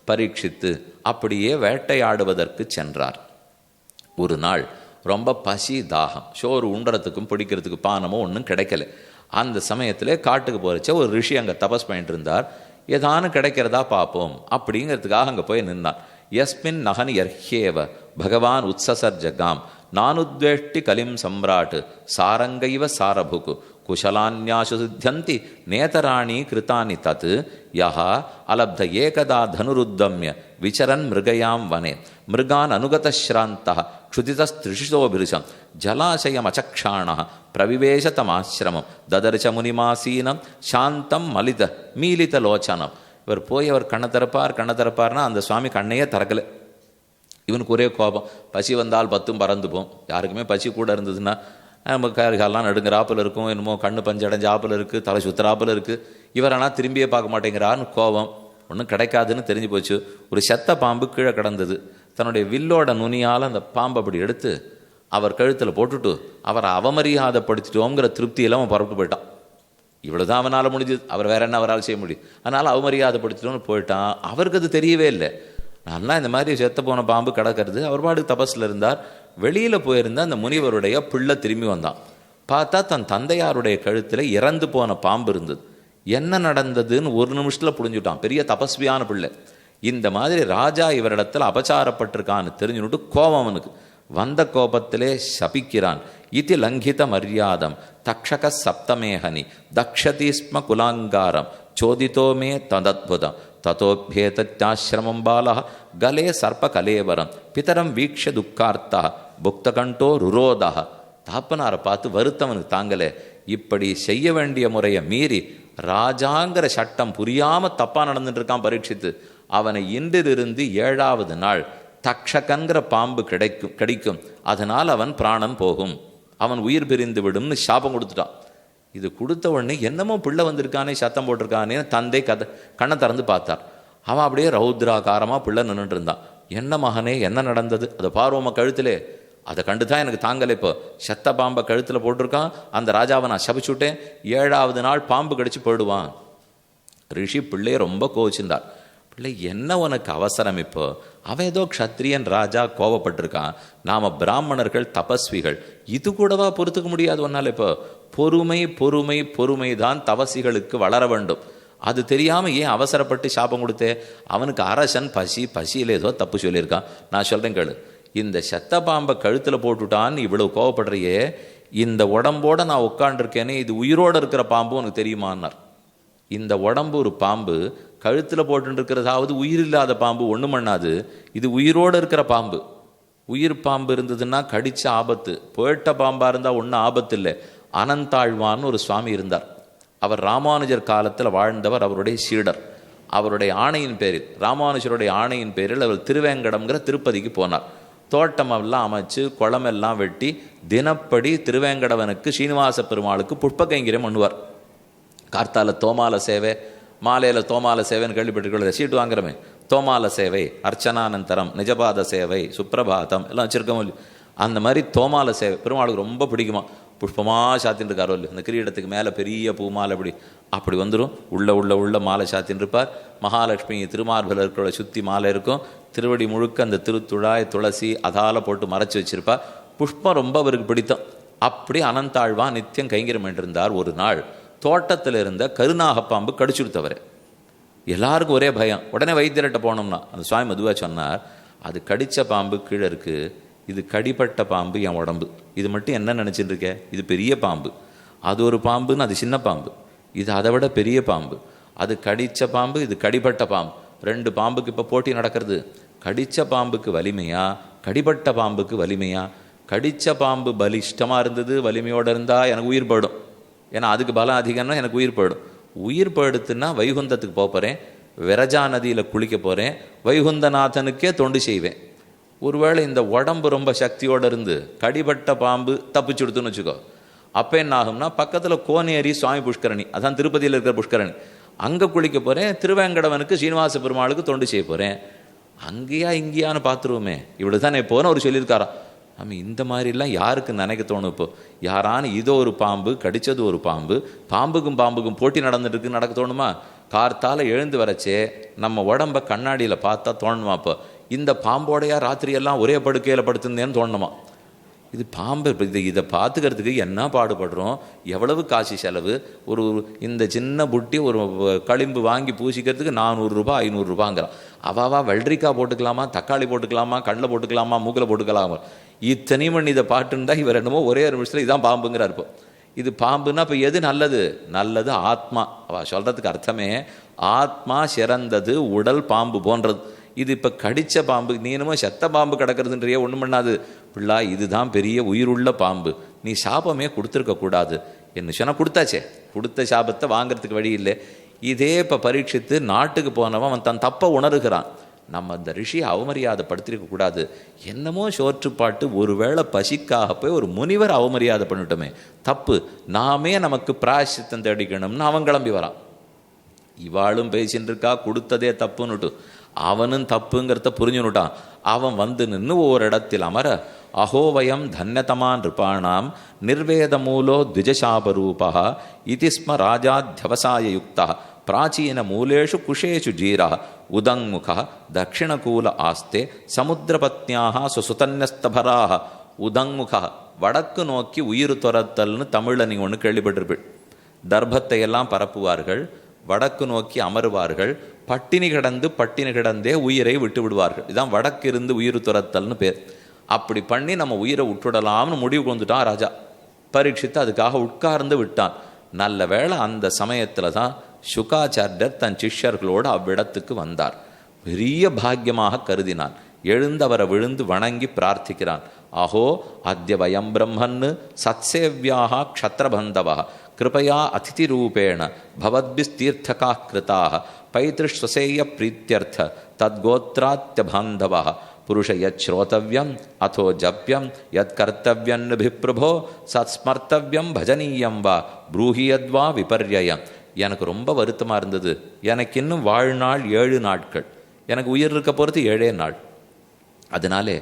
பரீட்சித்து அப்படியே வேட்டையாடுவதற்கு சென்றார். ஒரு நாள் ரொம்ப பசி தாகம், சோறு உண்டுறதுக்கும் பிடிக்கிறதுக்கு பானமோ ஒன்றும் கிடைக்கல. அந்த சமயத்தில் காட்டுக்கு போகிறச்ச ஒரு ரிஷி அங்கே தபஸ் பண்ணிட்டு இருந்தார். ஏதானு கிடைக்கிறதா பார்ப்போம் அப்படிங்கிறதுக்காக அங்கே போய் நின்றார். யஸ்மின் நகன் யர்ஹேவ பகவான் உத்சசர் ஜகாம் நானுத்வேஷ்டி கலிம் சம்ராட் சாரங்கைவ சாரபுகு குஷலான்யாசு சித்தியந்தி நேதராணி கிருத்தானி தத் யஹா அலப்த ஏகதா தனுருத்தம்ய விசரன் மிருகயாம் வனே மிருகான் அனுகதஸ்ராந்தः க்ஷுதிதஸ்திரிஷிதோபிருஷம் ஜலாசயமசக்ஷாணः பிரவிவேசதமாசிரமம் ததர்ச முனிமாசீனம் சாந்தம் மீலித லோச்சனம். இவர் போய் அவர் கண்ணை திறப்பார்னா அந்த சுவாமி கண்ணையே திறக்கலை. இவனுக்கு ஒரே கோபம். பசி வந்தால் 10 பறந்துப்போம். யாருக்குமே பசி கூட இருந்ததுன்னா நம்ம காலெல்லாம் நடுங்கிறாப்பில் இருக்கும், என்னமோ கண்ணு பஞ்சடைஞ்சாப்பில் இருக்குது, தலை சுத்தராப்பில் இருக்குது. இவரெல்லாம் திரும்பியே பார்க்க மாட்டேங்கிறான்னு கோபம். ஒன்றும் கிடைக்காதுன்னு தெரிஞ்சு போச்சு. ஒரு செத்த பாம்பு கீழே கிடந்தது. தன்னுடைய வில்லோட நுனியால் அந்த பாம்பை அப்படி எடுத்து அவர் கழுத்தில் போட்டுட்டு அவரை அவமரியாதைப்படுத்திட்டோங்கிற திருப்தியில் அவன் புறப்பட்டு போயிட்டான். இவ்வளோதான் அவனால் முடிஞ்சது. அவர் வேற என்ன அவரால் செய்ய முடியும்? அதனால் அவமரியாதைப்படுத்திட்டோன்னு போயிட்டான். அவருக்கு அது தெரியவே இல்லை. நல்லா இந்த மாதிரி செத்த போன பாம்பு கிடக்கிறது. அவர் பாட்டுக்கு தபஸில் இருந்தார். வெளியில் போயிருந்த அந்த முனிவருடைய பிள்ளை திரும்பி வந்தான். பார்த்தா தன் தந்தையாருடைய கழுத்தில் இறந்து போன பாம்பு இருந்தது. என்ன நடந்ததுன்னு ஒரு நிமிஷத்தில் புரிஞ்சுட்டான். பெரிய தபஸ்வியான பிள்ளை. இந்த மாதிரி ராஜா இவரிடத்தில் அபச்சாரப்பட்டிருக்கான்னு தெரிஞ்சுட்டு கோபம் அவனுக்கு வந்த. கோபத்திலே சபிக்கிறான். இதி லங்கித மரியாதம் தக்ஷக சப்தமேஹனி தக்ஷதி ஸ்ம குலாங்காரம் சோதித்தோமே ததத்புதம் ததோபேதாசிரமம் பாலः கலே சர்ப்ப கலேவரம் பிதரம் வீக்ஷ துக்கார்த்தா புக்தகண்டோ ருரோதः. தாப்பனாரை பார்த்து வருத்தவனுக்கு தாங்கலே. இப்படி செய்ய வேண்டிய முறையை மீறி ராஜாங்கிற சட்டம் புரியாம தப்பா நடந்துட்டு இருக்கான் பரீட்சித்து. அவனை இன்றிலிருந்து 7வது நாள் தக்ஷகன்கிற பாம்பு கிடைக்கும். அதனால் அவன் பிராணன் போகும், அவன் உயிர் பிரிந்து விடும்னு சாபம் கொடுத்துட்டான். இது கொடுத்த உடனே என்னமோ பிள்ளை வந்திருக்கானே, சத்தம் போட்டிருக்கானே தந்தை கண்ணை திறந்து பார்த்தார். அவன் அப்படியே ரௌத்ராகாரமாக பிள்ளை நின்றுட்டு இருந்தான். என்ன மகனே, என்ன நடந்தது? அதை பார்வம கழுத்திலே. அதை கண்டு தான் எனக்கு தாங்கலை. இப்போ செத்த பாம்பை கழுத்தில் போட்டிருக்கான். அந்த ராஜாவை நான் சபிச்சுட்டேன். 7வது நாள் பாம்பு கடிச்சு போயிடுவான். ரிஷி பிள்ளையை ரொம்ப கோவிச்சிருந்தார். பிள்ளை, என்ன உனக்கு அவசரம்? இப்போ அவன் ஏதோ க்ஷத்ரியன் ராஜா கோவப்பட்டிருக்கான். நாம பிராமணர்கள் தபஸ்விகள், இது கூடவா பொறுத்துக்க முடியாது ஒன்னால? இப்போ பொறுமை பொறுமை பொறுமை தான் தவசிகளுக்கு வளர வேண்டும். அது தெரியாம ஏன் அவசரப்பட்டு சாபம் கொடுத்தே? அவனுக்கு அரசன் பசியில் ஏதோ தப்பு சொல்லியிருக்கான். நான் சொல்றேன் கேளு. இந்த செத்த பாம்பை கழுத்துல போட்டுட்டான்னு இவ்வளவு கோவப்படுறியே, இந்த உடம்போட நான் உட்காண்டிருக்கேனே, இது உயிரோடு இருக்கிற பாம்பு உனக்கு தெரியுமான்னார். இந்த உடம்பு ஒரு பாம்பு, கழுத்தில் போட்டு இருக்கிறதாவது உயிர் இல்லாத பாம்பு ஒன்றும் பண்ணாது. இது உயிரோடு இருக்கிற பாம்பு. உயிர் பாம்பு இருந்ததுன்னா கடிச்ச ஆபத்து. போயிட்ட பாம்பாக இருந்தால் ஒன்றும் ஆபத்து இல்லை. அனந்தாழ்வான்னு ஒரு சுவாமி இருந்தார். அவர் ராமானுஜர் காலத்தில் வாழ்ந்தவர். அவருடைய சீடர். அவருடைய ஆணையின் பேரில், ராமானுஜருடைய ஆணையின் பேரில் அவர் திருவேங்கடம்ங்கிற திருப்பதிக்கு போனார். தோட்டமெல்லாம் அமைச்சு குளமெல்லாம் வெட்டி தினப்படி திருவேங்கடவனுக்கு ஸ்ரீனிவாச பெருமாளுக்கு புஷ்ப கைங்கரியம் பண்ணுவார். கார்த்தால தோமால சேவை, மாலையில் தோமால சேவைன்னு கேள்விப்பட்டிருக்கோம். சீட்டு வாங்குறமே, தோமால சேவை, அர்ச்சனானந்தரம், நிஜபாத சேவை, சுப்பிரபாதம் எல்லாம் வச்சிருக்கோம். அந்த மாதிரி தோமால சேவை பெருமாளுக்கு ரொம்ப பிடிக்குமா. புஷ்பமாக சாத்தின்னு இருக்காரோ இல்லை, அந்த கிரீடத்துக்கு மேலே பெரிய பூ மாலை அப்படி வந்துடும். உள்ள மாலை சாத்தின்னு இருப்பார். மகாலட்சுமி திருமார்பில் இருக்கிற சுற்றி மாலை இருக்கும். திருவடி முழுக்க அந்த திருத்துழாய் துளசி அதால போட்டு மறைச்சி வச்சிருப்பார். புஷ்பம் ரொம்ப அவருக்கு பிடித்தம். அப்படி அனந்தாழ்வா நித்தியம் கைங்கரியம் என்றிருந்தார். ஒரு நாள் தோட்டத்தில் இருந்த கருநாகப்பாம்பு கடிச்சுடுத்தவர். எல்லாருக்கும் ஒரே பயம். உடனே வைத்தியர்கிட்ட போனோம்னா அந்த சுவாமி மதுவாக சொன்னார், அது கடித்த பாம்பு கீழே இருக்குது, இது கடிப்பட்ட பாம்பு என் உடம்பு. இது மட்டும் என்ன நினச்சிட்டு இருக்க? இது பெரிய பாம்பு. அது ஒரு பாம்புன்னு அது சின்ன பாம்பு. இது அதை விட பெரிய பாம்பு. அது கடித்த பாம்பு, இது கடிப்பட்ட பாம்பு. 2 பாம்புக்கு இப்போ போட்டி நடக்கிறது. கடித்த பாம்புக்கு வலிமையா, கடிப்பட்ட பாம்புக்கு வலிமையா? கடித்த பாம்பு பலிஷ்டமாக இருந்தது, வலிமையோடு இருந்தால் எனக்கு உயிர் போயிடும். ஏன்னா அதுக்கு பலம் அதிகம்னா எனக்கு உயிர் போயிடும். உயிர் போயிடுத்துன்னா வைகுந்தத்துக்கு போகிறேன், விரஜா நதியில் குளிக்க போகிறேன், வைகுந்தநாதனுக்கே தொண்டு செய்வேன். ஒருவேளை இந்த உடம்பு ரொம்ப சக்தியோடு இருந்து கடிபட்ட பாம்பு தப்பிச்சுடுத்துன்னு வச்சுக்கோ. அப்போ என்ன ஆகும்னா, பக்கத்தில் கோனேரி சுவாமி புஷ்கரணி, அதான் திருப்பதியில் இருக்கிற புஷ்கரணி, அங்கே குளிக்க போகிறேன். திருவேங்கடவனுக்கு ஸ்ரீனிவாச பெருமாளுக்கு தொண்டு செய்ய போகிறேன். அங்கேயா இங்கேயான்னு பார்த்துருவோமே. இப்படி தான் இப்போன்னு அவர் சொல்லியிருக்காரா. நம்ம இந்த மாதிரிலாம் யாருக்கு நினைக்க தோணும்? இப்போ யாரானு இதோ ஒரு பாம்பு கடித்தது ஒரு பாம்பு, பாம்புக்கும் போட்டி நடந்துட்டு நடக்க தோணுமா? கார்த்தால எழுந்து வரச்சே நம்ம உடம்ப கண்ணாடியில் பார்த்தா தோணுமாப்போ, இந்த பாம்போடையா ராத்திரியெல்லாம் ஒரே படுக்கையில் படுத்துருந்தேன்னு தோணுமா? இது பாம்பு. இதை பார்த்துக்கிறதுக்கு என்ன பாடுபடுறோம், எவ்வளவு காசு செலவு. இந்த சின்ன புட்டி ஒரு களிம்பு வாங்கி பூசிக்கிறதுக்கு 400 ரூபா 500 ரூபாங்கிறான். அவாவா வெள்ளரிக்காய் போட்டுக்கலாமா, தக்காளி போட்டுக்கலாமா, கடலை போட்டுக்கலாமா, மூக்கில் போட்டுக்கலாமா, இத்தனை மணி இதை பாட்டுன்னு இவர் என்னமோ ஒரே ஒரு நிமிஷத்தில் இதான் பாம்புங்கிறார். இப்போ இது பாம்புன்னா இப்போ எது நல்லது? நல்லது ஆத்மா. அவள் சொல்கிறதுக்கு அர்த்தமே ஆத்மா சிறந்தது, உடல் பாம்பு போன்றது. இது இப்போ கடித்த பாம்பு, நீ என்னமோ செத்த பாம்பு கிடக்கிறதுன்றையே ஒன்றும் பண்ணாது பிள்ளா, இதுதான் பெரிய உயிருள்ள பாம்பு, நீ சாபமே கொடுத்துருக்கக்கூடாது என்ன சொன்னால் கொடுத்தாச்சே. கொடுத்த சாபத்தை வாங்கிறதுக்கு வழி இல்லை. இதே இப்போ பரீட்சித்து நாட்டுக்கு போனவன் அவன் தன் தப்பை உணர்கிறான். நம்ம அந்த ரிஷியை அவமரியாதைப்படுத்திருக்கக்கூடாது. என்னமோ சோற்றுப்பாட்டு ஒருவேளை பசிக்காக போய் ஒரு முனிவர் அவமரியாதை பண்ணிட்டோமே, தப்பு, நாமே நமக்கு பிராயசித்தம் தேடிக்கணும்னு அவன் கிளம்பி வரான். இவாளும் பேசின்னு இருக்கா கொடுத்ததே தப்புன்னுட்டு, அவனும் தப்புங்கிறத புரிஞ்சுனுட்டான். அவன் வந்து நின்று ஒரு இடத்தில் அமர, அஹோவயம் தன்யதமான் நிருபாணாம் நிர்வேத மூலோ த்விஜசாபரூபா இதி ஸ்ம ராஜாத்யவசாய யுக்தா பிராச்சீன மூலேஷு குஷேஷு ஜீரா உதங்முக தட்சிணகூல ஆஸ்தே சமுத்திரபத்னியாக சுசுதன்யஸ்தபராக. உதங்முக வடக்கு நோக்கி உயிர் துரத்தல்னு தமிழில் நீங்கள் ஒன்று கேள்விப்பட்டிருப்பீள். தர்ப்பத்தை எல்லாம் பரப்புவார்கள், வடக்கு நோக்கி அமருவார்கள், பட்டினி கிடந்தே உயிரை விட்டு விடுவார்கள். இதான் வடக்கு இருந்து உயிர் துரத்தல்னு பேர். அப்படி பண்ணி நம்ம உயிரை விட்டுடலாம்னு முடிவு கொண்டுட்டான் ராஜா. பரீட்சித்து அதுக்காக உட்கார்ந்து விட்டான். நல்ல வேளை அந்த சமயத்தில் தான் சுகாச்சாரியர் தன் சிஷ்யர்களோடு அவ்விடத்துக்கு வந்தார். பெரிய பாக்கியமாக கருதினான். எழுந்தவரை விழுந்து வணங்கி பிரார்த்திக்கிறான். அஹோ அத்ய வயம் பிரம்மன்னு சத்சேவ்யாக க்ஷத்ரபந்தவா கிருபயா அதிதி ரூபேண பவத்பிஸ்தீர்த்தகா கிருதாக பைத்ருஸ்வசேய பிரீத்தியர்த்த தத்கோத்ராத்ய பாந்தவா புருஷ யத் ஸ்ரோதவ்யம் அதோ ஜப்யம் யத் கர்த்தவ்யன்னுபிப்ரபோ சத்ஸ்மர்த்தவ்யம் பஜனீயம் வா ப்ரூஹியத்வா விபர்யம். எனக்கு ரொம்ப வருத்தமாக இருந்தது. எனக்கு இன்னும் வாழ்நாள் 7 நாட்கள், எனக்கு உயிர் இருக்க போகிறது 7 நாள். அதனாலே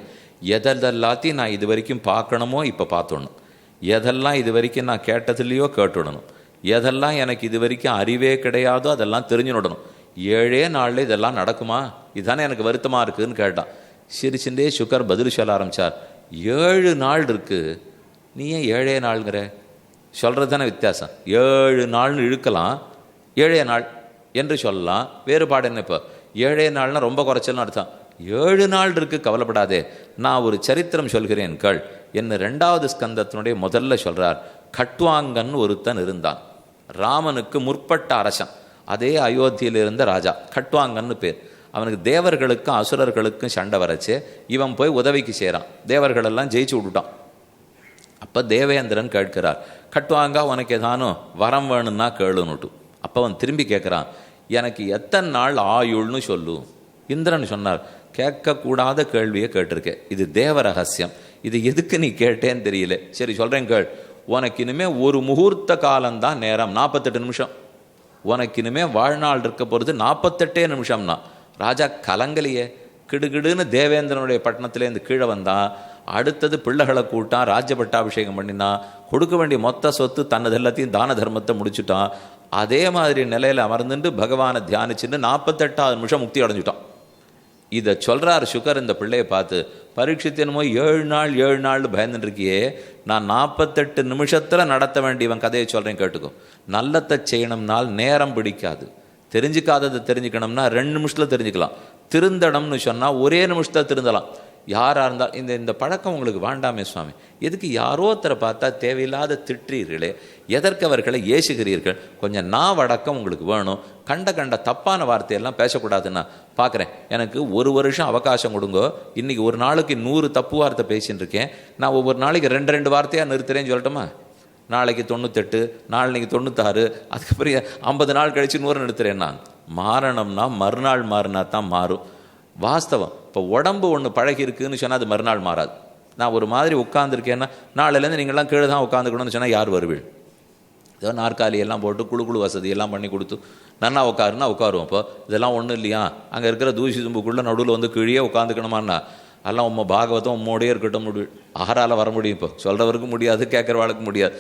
எதெல்லாத்தையும் நான் இது வரைக்கும் பார்க்கணுமோ இப்போ பார்த்துடணும், எதெல்லாம் இது வரைக்கும் நான் கேட்டதுலேயோ கேட்டுடணும், எதெல்லாம் எனக்கு இது வரைக்கும் அறிவே கிடையாதோ அதெல்லாம் தெரிஞ்சுடணும். 7 நாளில் இதெல்லாம் நடக்குமா? இதுதானே எனக்கு வருத்தமாக இருக்குதுன்னு கேட்டான். சிரிச்சுட்டே சுகர் பதில் சொல்ல ஆரம்பித்தார். 7 நாள் இருக்குது, நீ ஏன் 7 நாளுங்கிற? சொல்கிறது தானே வித்தியாசம். 7 நாள்னு இழுக்கலாம், 7 நாள் என்று சொல்லலாம். வேறுபாடு என்ன? இப்போ 7 நாள்னால் ரொம்ப குறைச்சல்னு அர்த்தம். 7 நாள் இருக்குது, கவலைப்படாதே. நான் ஒரு சரித்திரம் சொல்கிறேன் கேள் என்ன 2வது ஸ்கந்தத்தினுடைய முதல்ல சொல்கிறார். கட்வாங்கன் ஒருத்தன் இருந்தான், ராமனுக்கு முற்பட்ட அரசன். அதே அயோத்தியில் இருந்த ராஜா கட்வாங்கன்னு பேர். அவனுக்கு தேவர்களுக்கும் அசுரர்களுக்கும் சண்டை வரச்சே இவன் போய் உதவிக்கு செய்கிறான். தேவர்களெல்லாம் ஜெயிச்சு விட்டுட்டான். அப்போ தேவேந்திரன் கேட்கிறார், கட்வாங்கா உனக்கு ஏதானும் வரம் வேணும்னா கேளுன்னுட்டு. அப்போ அவன் திரும்பி கேட்குறான், எனக்கு எத்தனை நாள் ஆயுள்னு சொல்லு. இந்திரன் சொன்னார், கேட்கக்கூடாத கேள்வியை கேட்டிருக்கேன், இது தேவ ரகசியம், இது எதுக்கு நீ கேட்டேன்னு தெரியல. சரி சொல்கிறேன் கேள். உனக்கு இனிமேல் ஒரு முகூர்த்த காலம்தான் நேரம், 48 நிமிஷம். உனக்கு இனிமேல் வாழ்நாள் இருக்க போகிறது 48 நிமிஷம்னா. ராஜா கலங்கலையே. கிடுகிடுன்னு தேவேந்திரனுடைய பட்டணத்திலேருந்து கீழே வந்தான். அடுத்தது பிள்ளைகளை கூட்டான், ராஜ்ய பட்டாபிஷேகம் பண்ணினான், கொடுக்க வேண்டிய மொத்த சொத்து தன்னது எல்லாத்தையும் தான தர்மத்தை முடிச்சுட்டான். அதே மாதிரி நிலையில் அமர்ந்துட்டு பகவானை தியானிச்சுட்டு 48வது நிமிஷம் முக்தி அடைஞ்சுட்டான். இதை சொல்கிறார் சுகர் இந்த பிள்ளையை பார்த்து. பரீட்சித்தனமோ 7 நாள் பயந்துட்டு இருக்கியே, நான் 48 நிமிஷத்தில் நடத்த வேண்டியவன் கதையை சொல்கிறேன் கேட்டுக்கோ. நல்லத்தை செய்யணும்னால் நேரம் பிடிக்காது, தெரிஞ்சுக்காததை தெரிஞ்சுக்கணும்னா 2 நிமிஷத்தில் தெரிஞ்சுக்கலாம். திருந்தடம்னு சொன்னால் 1 நிமிஷத்தில் திருந்தலாம். யாராக இருந்தால் இந்த பழக்கம் உங்களுக்கு வேண்டாமே சுவாமி, எதுக்கு யாரோ ஒருத்தரை பார்த்தா தேவையில்லாத திட்டுறீர்களே, எதற்கு அவர்களை ஏசுகிறீர்கள்? கொஞ்சம் வடக்கம் உங்களுக்கு வேணும். கண்ட தப்பான வார்த்தையெல்லாம் பேசக்கூடாதுன்னா பார்க்குறேன். எனக்கு 1 வருஷம் அவகாசம் கொடுங்கோ. இன்றைக்கி ஒரு நாளைக்கு 100 தப்பு வார்த்தை பேசின்னு இருக்கேன். நான் ஒவ்வொரு நாளைக்கு 2 வார்த்தையாக நிறுத்துறேன்னு சொல்லட்டுமா? நாளைக்கு 98, நாளைக்கு 96, அதுக்கப்புறம் 50 நாள் கழித்து 100 நிறுத்துறேன். நான் மாறணும்னா மறுநாள் மாறினா தான் மாறும். வாஸ்தவம். இப்போ உடம்பு ஒன்று பழகி இருக்குதுன்னு சொன்னால் அது மறுநாள் மாறாது. நான் ஒரு மாதிரி உட்காந்துருக்கேன்னா நாளையிலேருந்து நீங்கள்லாம் கீழே தான் உட்காந்துக்கணும்னு சொன்னால் யார் வருவீள்? ஏதோ நாற்காலியெல்லாம் போட்டு குழு வசதியெல்லாம் பண்ணி கொடுத்து நன்னா உட்காருன்னா உட்காருவோம். இப்போ இதெல்லாம் ஒன்றும் இல்லையா? அங்கே இருக்கிற தூசி தும்புக்குள்ளே நடுவில் வந்து கீழே உட்காந்துக்கணுமான்னா அதெல்லாம் உங்கள் பாகவதம் உம்மோடையே இருக்கட்டும் முடியும். ஆறால் வர முடியும். இப்போ சொல்கிறவருக்கு முடியாது, கேட்குறவாளுக்கு முடியாது.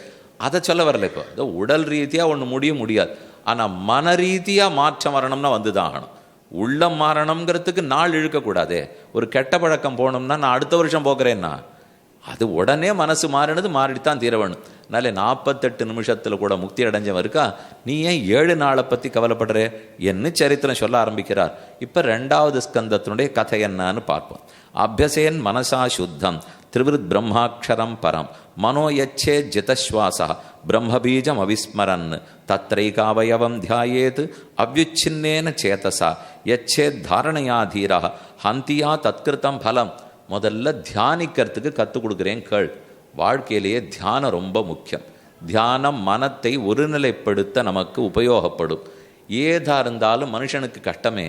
அதை சொல்ல வரல. இப்போ ஏதோ உடல் ரீதியாக ஒன்று முடியாது. ஆனால் மனரீதியாக மாற்றம் வரணும்னா வந்து தான் ஆகணும். உள்ளம் மாறணுங்கிறதுக்கு நாள் இழுக்கக்கூடாதே. ஒரு கெட்ட பழக்கம் போகணும்னா நான் அடுத்த வருஷம் போக்குறேன்னா அது உடனே மனசு மாறினது மாறித்தான் தீர வேணும். அதனால 48 நிமிஷத்தில் கூட முக்தி அடைஞ்சவன் இருக்கா, நீ ஏன் 7 நாளை பற்றி கவலைப்படுறே என்று சரித்திரம் சொல்ல ஆரம்பிக்கிறார். இப்போ 2வது ஸ்கந்தத்தினுடைய கதை என்னன்னு பார்ப்போம். அபியசேன் மனசா சுத்தம் திரிவிருத் பிரம்மாட்சரம் பரம் மனோ யச்சே ஜிதஸ்வாசா பிரம்மபீஜம் அவிஸ்மரன் தத்ரைகாவயவம் தியாயேத் அவ்யுச்சின்னேன சேதசா யச்சே தாரணையா தீரா ஹந்தியா தத்கிருத்தம் பலம். முதல்ல தியானிக்கிறதுக்கு கற்றுக் கொடுக்குறேன் கேள். வாழ்க்கையிலேயே தியானம் ரொம்ப முக்கியம். தியானம் மனத்தை ஒருநிலைப்படுத்த நமக்கு உபயோகப்படும். ஏதா இருந்தாலும் மனுஷனுக்கு கஷ்டமே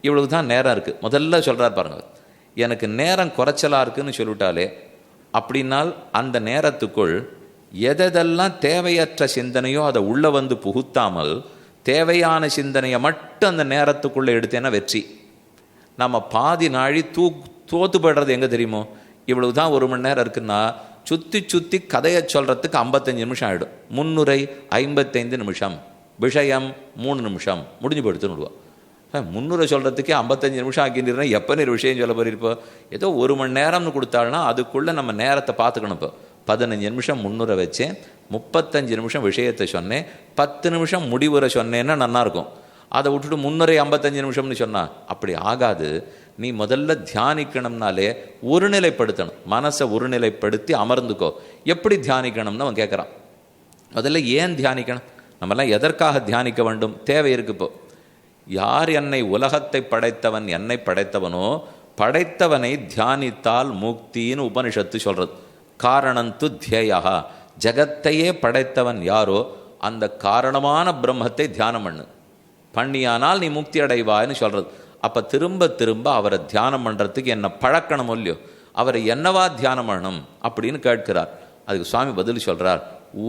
இவ்வளவு தான் நேரம் இருக்குது. முதல்ல சொல்கிறார் பாருங்க, எனக்கு நேரம் குறைச்சலாக இருக்குதுன்னு சொல்லிவிட்டாலே அப்படின்னால் அந்த நேரத்துக்குள் எதெல்லாம் தேவையற்ற சிந்தனையோ அதை உள்ளே வந்து புகுத்தாமல் தேவையான சிந்தனையை மட்டும் அந்த நேரத்துக்குள்ளே எடுத்தேன்னா வெற்றி. நம்ம பாதி நாழி தோத்து போய்டுறது எங்கே தெரியுமோ, இவ்வளவு தான் 1 மணி நேரம் இருக்குன்னா சுற்றி சுற்றி கதையை சொல்கிறதுக்கு 55 நிமிஷம் ஆகிடும். முன்னுரை 55 நிமிஷம், விஷயம் 3 நிமிஷம், முடிஞ்சு போயிடுத்துன்னு விடுவோம். முன்னுரை சொல்கிறதுக்கே 55 நிமிஷம் ஆக்கின்றேன். எப்போ நீ விஷயம் சொல்ல போயிருப்போ, ஏதோ 1 மணி நேரம்னு கொடுத்தாள்னா அதுக்குள்ளே நம்ம நேரத்தை பார்த்துக்கணும். இப்போ 15 நிமிஷம் முன்னுரை வச்சேன், 35 நிமிஷம் விஷயத்தை சொன்னேன், 10 நிமிஷம் முடிவுரை சொன்னேன்னா நல்லாயிருக்கும். அதை விட்டுட்டு முன்னுரை 55 நிமிஷம்னு சொன்னால் அப்படி ஆகாது. நீ முதல்ல தியானிக்கணும்னாலே ஒருநிலைப்படுத்தணும். மனசை ஒருநிலைப்படுத்தி அமர்ந்துக்கோ. எப்படி தியானிக்கணும்னு அவன் கேட்குறான். முதல்ல ஏன் தியானிக்கணும், நம்மெல்லாம் எதற்காக தியானிக்க வேண்டும், தேவை இருக்கு. இப்போ யார் என்னை உலகத்தை படைத்தவன் என்னை படைத்தவனோ படைத்தவனை தியானித்தால் முக்தின்னு உபனிஷத்து சொல்கிறது. காரணந்து தியேயா, ஜகத்தையே படைத்தவன் யாரோ அந்த காரணமான பிரம்மத்தை தியானம் பண்ணியானால் நீ முக்தி அடைவான்னு சொல்கிறது. அப்போ திரும்ப திரும்ப அவரை தியானம் பண்ணுறதுக்கு என்ன பழக்கணும் இல்லையோ, அவரை என்னவா தியானம் பண்ணணும் அப்படின்னு கேட்கிறார். அதுக்கு சுவாமி பதில் சொல்கிறார்,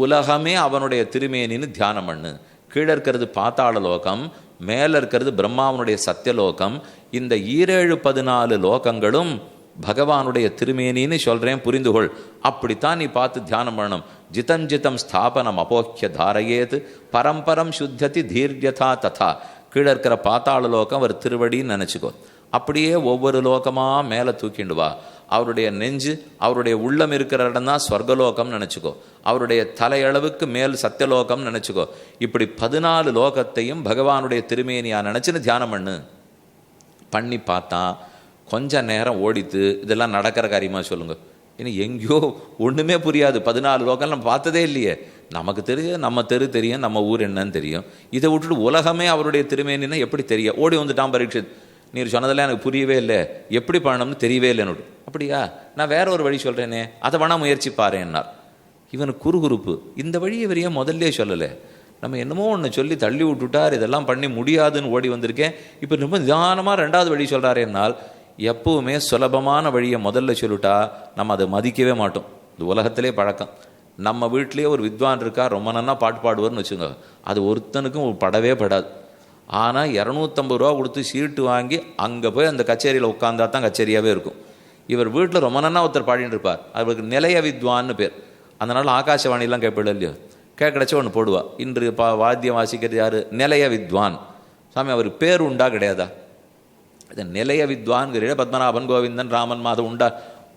உலகமே அவனுடைய திருமேனின்னு தியானம் பண்ணு. கீழே இருக்கிறது பாத்தாள லோகம், மேலே இருக்கிறது பிரம்மாவனுடைய சத்தியலோகம். இந்த 14 லோகங்களும் பகவானுடைய திருமேனின்னு சொல்கிறேன், புரிந்துகொள். அப்படித்தான் நீ பார்த்து தியானம் பண்ணணும். ஜிதம் ஜிதம் ஸ்தாபனம் அபோக்கிய தாரையேத் பரம்பரம் சுத்ததி தீர்யதா ததா. கீழே இருக்கிற பாத்தாள லோகம் அவர் திருவடின்னு நினச்சிக்கோ. அப்படியே ஒவ்வொரு லோகமாக மேலே தூக்கிண்டுவா. அவருடைய நெஞ்சு, அவருடைய உள்ளம் இருக்கிற இடம் தான் ஸ்வர்கலோகம்னு நினச்சிக்கோ. அவருடைய தலையளவுக்கு மேல் சத்தியலோகம்னு நினச்சிக்கோ. இப்படி 14 லோகத்தையும் பகவானுடைய திருமேனியாக நினச்சின்னு தியானம் பண்ணி பார்த்தா கொஞ்ச நேரம் ஓடித்து இதெல்லாம் நடக்கிற காரியமாக சொல்லுங்கள். இனி எங்கேயோ ஒன்றுமே புரியாது. 14 லோகம் நம்ம பார்த்ததே இல்லையே. நமக்கு தெரியும், நம்ம தெரு தெரியும், நம்ம ஊர் என்னன்னு தெரியும். இதை விட்டுட்டு உலகமே அவருடைய திருமேனின்னா எப்படி தெரியும்? ஓடி வந்துட்டான் பரீட்சித், நீர் சொன்னதெல்லாம் எனக்கு புரியவே இல்லை, எப்படி பண்ணணும்னு தெரியவே இல்லைன்னு. அப்படியா, நான் வேற ஒரு வழி சொல்கிறேனே, அதை வேணா முயற்சி பாருன்னார். இவனுக்கு குறுகுறுப்பு. இந்த வழியை வரையே முதல்ல சொல்லலை. நம்ம என்னமோ ஒன்று சொல்லி தள்ளி விட்டுட்டார், இதெல்லாம் பண்ணி முடியாதுன்னு ஓடி வந்திருக்கேன். இப்போ ரொம்ப நிதானமாக 2வது வழி சொல்கிறாரே என்னால். எப்பவுமே சுலபமான வழியை முதல்ல சொல்லிட்டா நம்ம அதை மதிக்கவே மாட்டோம். இது உலகத்திலே பழக்கம். நம்ம வீட்லேயே ஒரு வித்வான் இருக்கா, ரொம்ப நன்னா பாட்டு பாடுவார்னு வச்சுங்க, அது ஒருத்தனுக்கும் படவே படாது. ஆனால் 250 ரூபா கொடுத்து சீட்டு வாங்கி அங்கே போய் அந்த கச்சேரியில் உட்காந்தா தான் கச்சேரியாகவே இருக்கும். இவர் வீட்டில் ரொம்ப நன்னா ஒருத்தர் பாடிட்டு இருப்பார், அவருக்கு நிலைய வித்வான்னு பேர். அதனால் ஆகாசவாணிலாம் கேட்பது இல்லையோ, கேட்கடச்ச ஒன்று போடுவா. இன்று வாத்தியம் வாசிக்கிறது யார்? நிலைய வித்வான். சாமி அவருக்கு பேர் உண்டா கிடையாதா? இது நிலைய வித்வான்கிற பத்மநாபன், கோவிந்தன், ராமன், மாதம்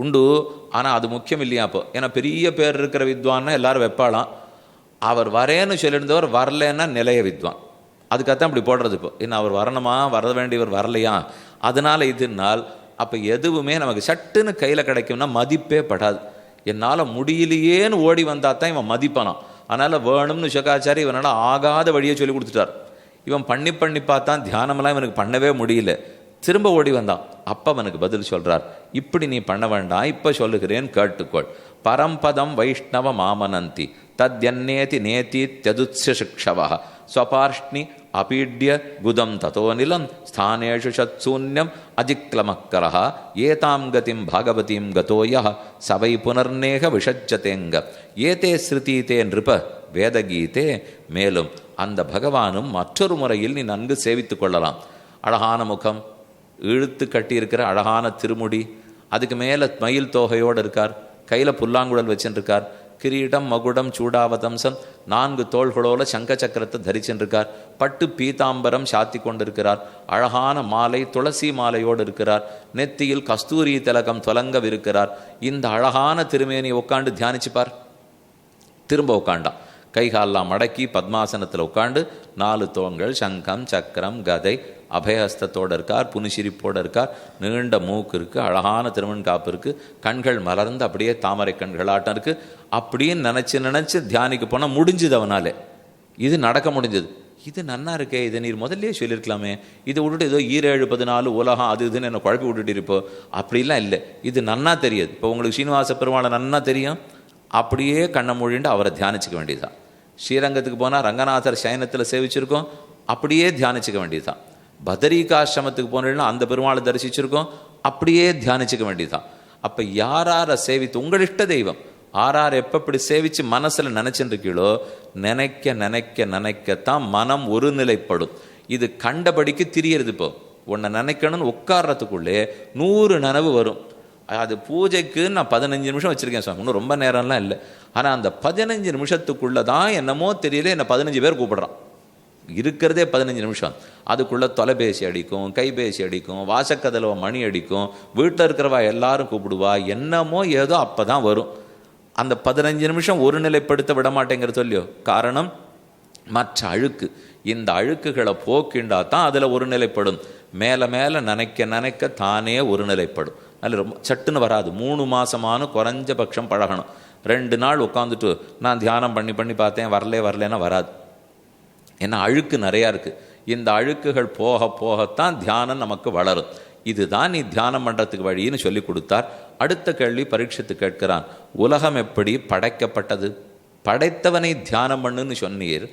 உண்டு. ஆனால் அது முக்கியம் இல்லையா அப்போ. ஏன்னா பெரிய பேர் இருக்கிற வித்வான்னா எல்லாரும் வைப்பாளாம். அவர் வரேன்னு சொல்லியிருந்தவர் வரலன்னா நிலைய வித்வான். அதுக்காகத்தான் இப்படி போடுறது. இப்போ இன்னும் அவர் வரணுமா, வர வேண்டியவர் வரலையா, அதனால் இதுனால் அப்போ எதுவுமே நமக்கு சட்டுன்னு கையில் கிடைக்கும்னா மதிப்பே படாது. என்னால் முடியலையேன்னு ஓடி வந்தால் தான் இவன் மதிப்பானான். அதனால் வேணும்னு சுகாச்சாரி இவனால் ஆகாத வழியை சொல்லி கொடுத்துட்டார். இவன் பண்ணி பார்த்தான், தியானமெல்லாம் இவனுக்கு பண்ணவே முடியல. திரும்ப ஓடி வந்தான். அப்போ அவனுக்கு பதில் சொல்கிறார், இப்படி நீ பண்ண வேண்டாம், இப்போ சொல்லுகிறேன் கேட்டுக்கொள். பரம்பதம் வைஷ்ணவ மாமனந்தி தத்யன்னேதி நேதி ததுத்ஸ சிக்ஷவா ஸ்வபார்ஷ்ணி அபீட்ய குதம் ததோ நிலம் ஸ்தானேஷு சத்சூன்யம் அஜிக்லமக்கரஹ ஏதாம் கதிம் பாகவதீம் கதோயः சவை புனர்நேக விஷஜ்ஜதேங்க ஏதே ஸ்ருதீதே நிருப வேதகீதே. மேலும் அந்த பகவானும் மற்றொரு முறையில் நீ நன்கு சேவித்து கொள்ளலாம். அழகான முகம், இழுத்து கட்டியிருக்கிற அழகான திருமுடி, அதுக்கு மேலே மயில் தோகையோடு இருக்கார், கையில் புல்லாங்குழல் வச்சுருக்கார், கிரீடம் மகுடம் சூடாவதம்சம் 4 தோள்களோட சங்க சக்கரத்தை தரிச்சென்றிருக்கார். பட்டு பீதாம்பரம் சாத்தி கொண்டிருக்கிறார். அழகான மாலை துளசி மாலையோடு இருக்கிறார். நெத்தியில் கஸ்தூரி திலகம் தொலங்கவிருக்கிறார். இந்த அழகான திருமேனியை உட்காந்து தியானிச்சுப்பார். திரும்ப உட்காண்டான். கைகாலெல்லாம் மடக்கி பத்மாசனத்தில் உட்காண்டு 4 தோள்கள், சங்கம் சக்கரம் கதை, அபயஹஸ்தத்தோடு இருக்கார். புனிசிரிப்போடு இருக்கார். நீண்ட மூக்கு இருக்குது. அழகான திருமண் காப்பு இருக்குது. கண்கள் மலர்ந்து அப்படியே தாமரை கண்களாட்டம் இருக்குது. அப்படின்னு நினச்சி தியானிக்க போனால் முடிஞ்சுது அவனாலே. இது நடக்க முடிஞ்சது. இது நன்னா இருக்கே, இதை நீர் முதல்லையே சொல்லியிருக்கலாமே, இதை விட்டுட்டு ஏதோ 7-14 உலகம் அது இதுன்னு என்னை குழப்பி விட்டுட்டு இருப்போம். அப்படிலாம் இல்லை, இது நன்னா தெரியுது. இப்போ உங்களுக்கு ஸ்ரீனிவாச பெருமாளை நன்னா தெரியும். அப்படியே கண்ணை மூடிண்டு அவரை தியானிச்சிக்க வேண்டியதுதான். ஸ்ரீரங்கத்துக்கு போனால் ரங்கநாதர் சயனத்தில் சேவிச்சிருக்கோம், அப்படியே தியானிச்சிக்க வேண்டியதுதான். பதரிகாசிரமத்துக்கு போனீங்கன்னா அந்த பெருமாளை தரிசிச்சிருக்கோம், அப்படியே தியானிச்சிக்க வேண்டியதுதான். அப்போ யாரார சேவித்து உங்கள் இஷ்ட தெய்வம் ஆறார் எப்படி சேவிச்சு மனசில் நினைச்சுட்டு இருக்கீளோ நினைக்க நினைக்க நினைக்கத்தான் மனம் ஒரு நிலைப்படும். இது கண்டபடிக்கு திரியறது. இப்போ உன்னை நினைக்கணும்னு உட்கார்றதுக்குள்ளே 100 நனவு வரும். அது பூஜைக்கு நான் 15 நிமிஷம் வச்சுருக்கேன் சுவாமி, இன்னும் ரொம்ப நேரம்லாம் இல்லை. ஆனால் அந்த 15 நிமிஷத்துக்குள்ளே தான் என்னமோ தெரியல என்னை 15 பேர் கூப்பிடுறான். இருக்கிறதே 15 நிமிஷம். அதுக்குள்ளே தொலைபேசி அடிக்கும், கைபேசி அடிக்கும், வாசக்கதலை மணி அடிக்கும், வீட்டில் இருக்கிறவா எல்லாரும் கூப்பிடுவா, என்னமோ ஏதோ அப்போ தான் வரும். அந்த 15 நிமிஷம் ஒரு நிலைப்படுத்த விட மாட்டேங்கிற சொல்லியோ. காரணம் மற்ற அழுக்கு. இந்த அழுக்குகளை போக்கிண்டா தான் அதில் ஒரு நிலைப்படும். மேலே மேலே நினைக்க நினைக்க தானே ஒரு நிலைப்படும். அதில் ரொம்ப சட்டுன்னு வராது. 3 மாதமான குறைஞ்சபட்சம் பழகணும். 2 நாள் உட்காந்துட்டு நான் தியானம் பண்ணி பார்த்தேன் வரலேன்னா வராது. ஏன்னா அழுக்கு நிறையா இருக்குது. இந்த அழுக்குகள் போக போகத்தான் தியானம் நமக்கு வளரும். இதுதான் நீ தியானம் பண்ணுறதுக்கு வழின்னு சொல்லி கொடுத்தார். அடுத்த கேள்வி பரீட்சித்து கேட்கிறான். உலகம் எப்படி படைக்கப்பட்டது? படைத்தவனை தியானம் பண்ணுன்னு சொன்னீர்,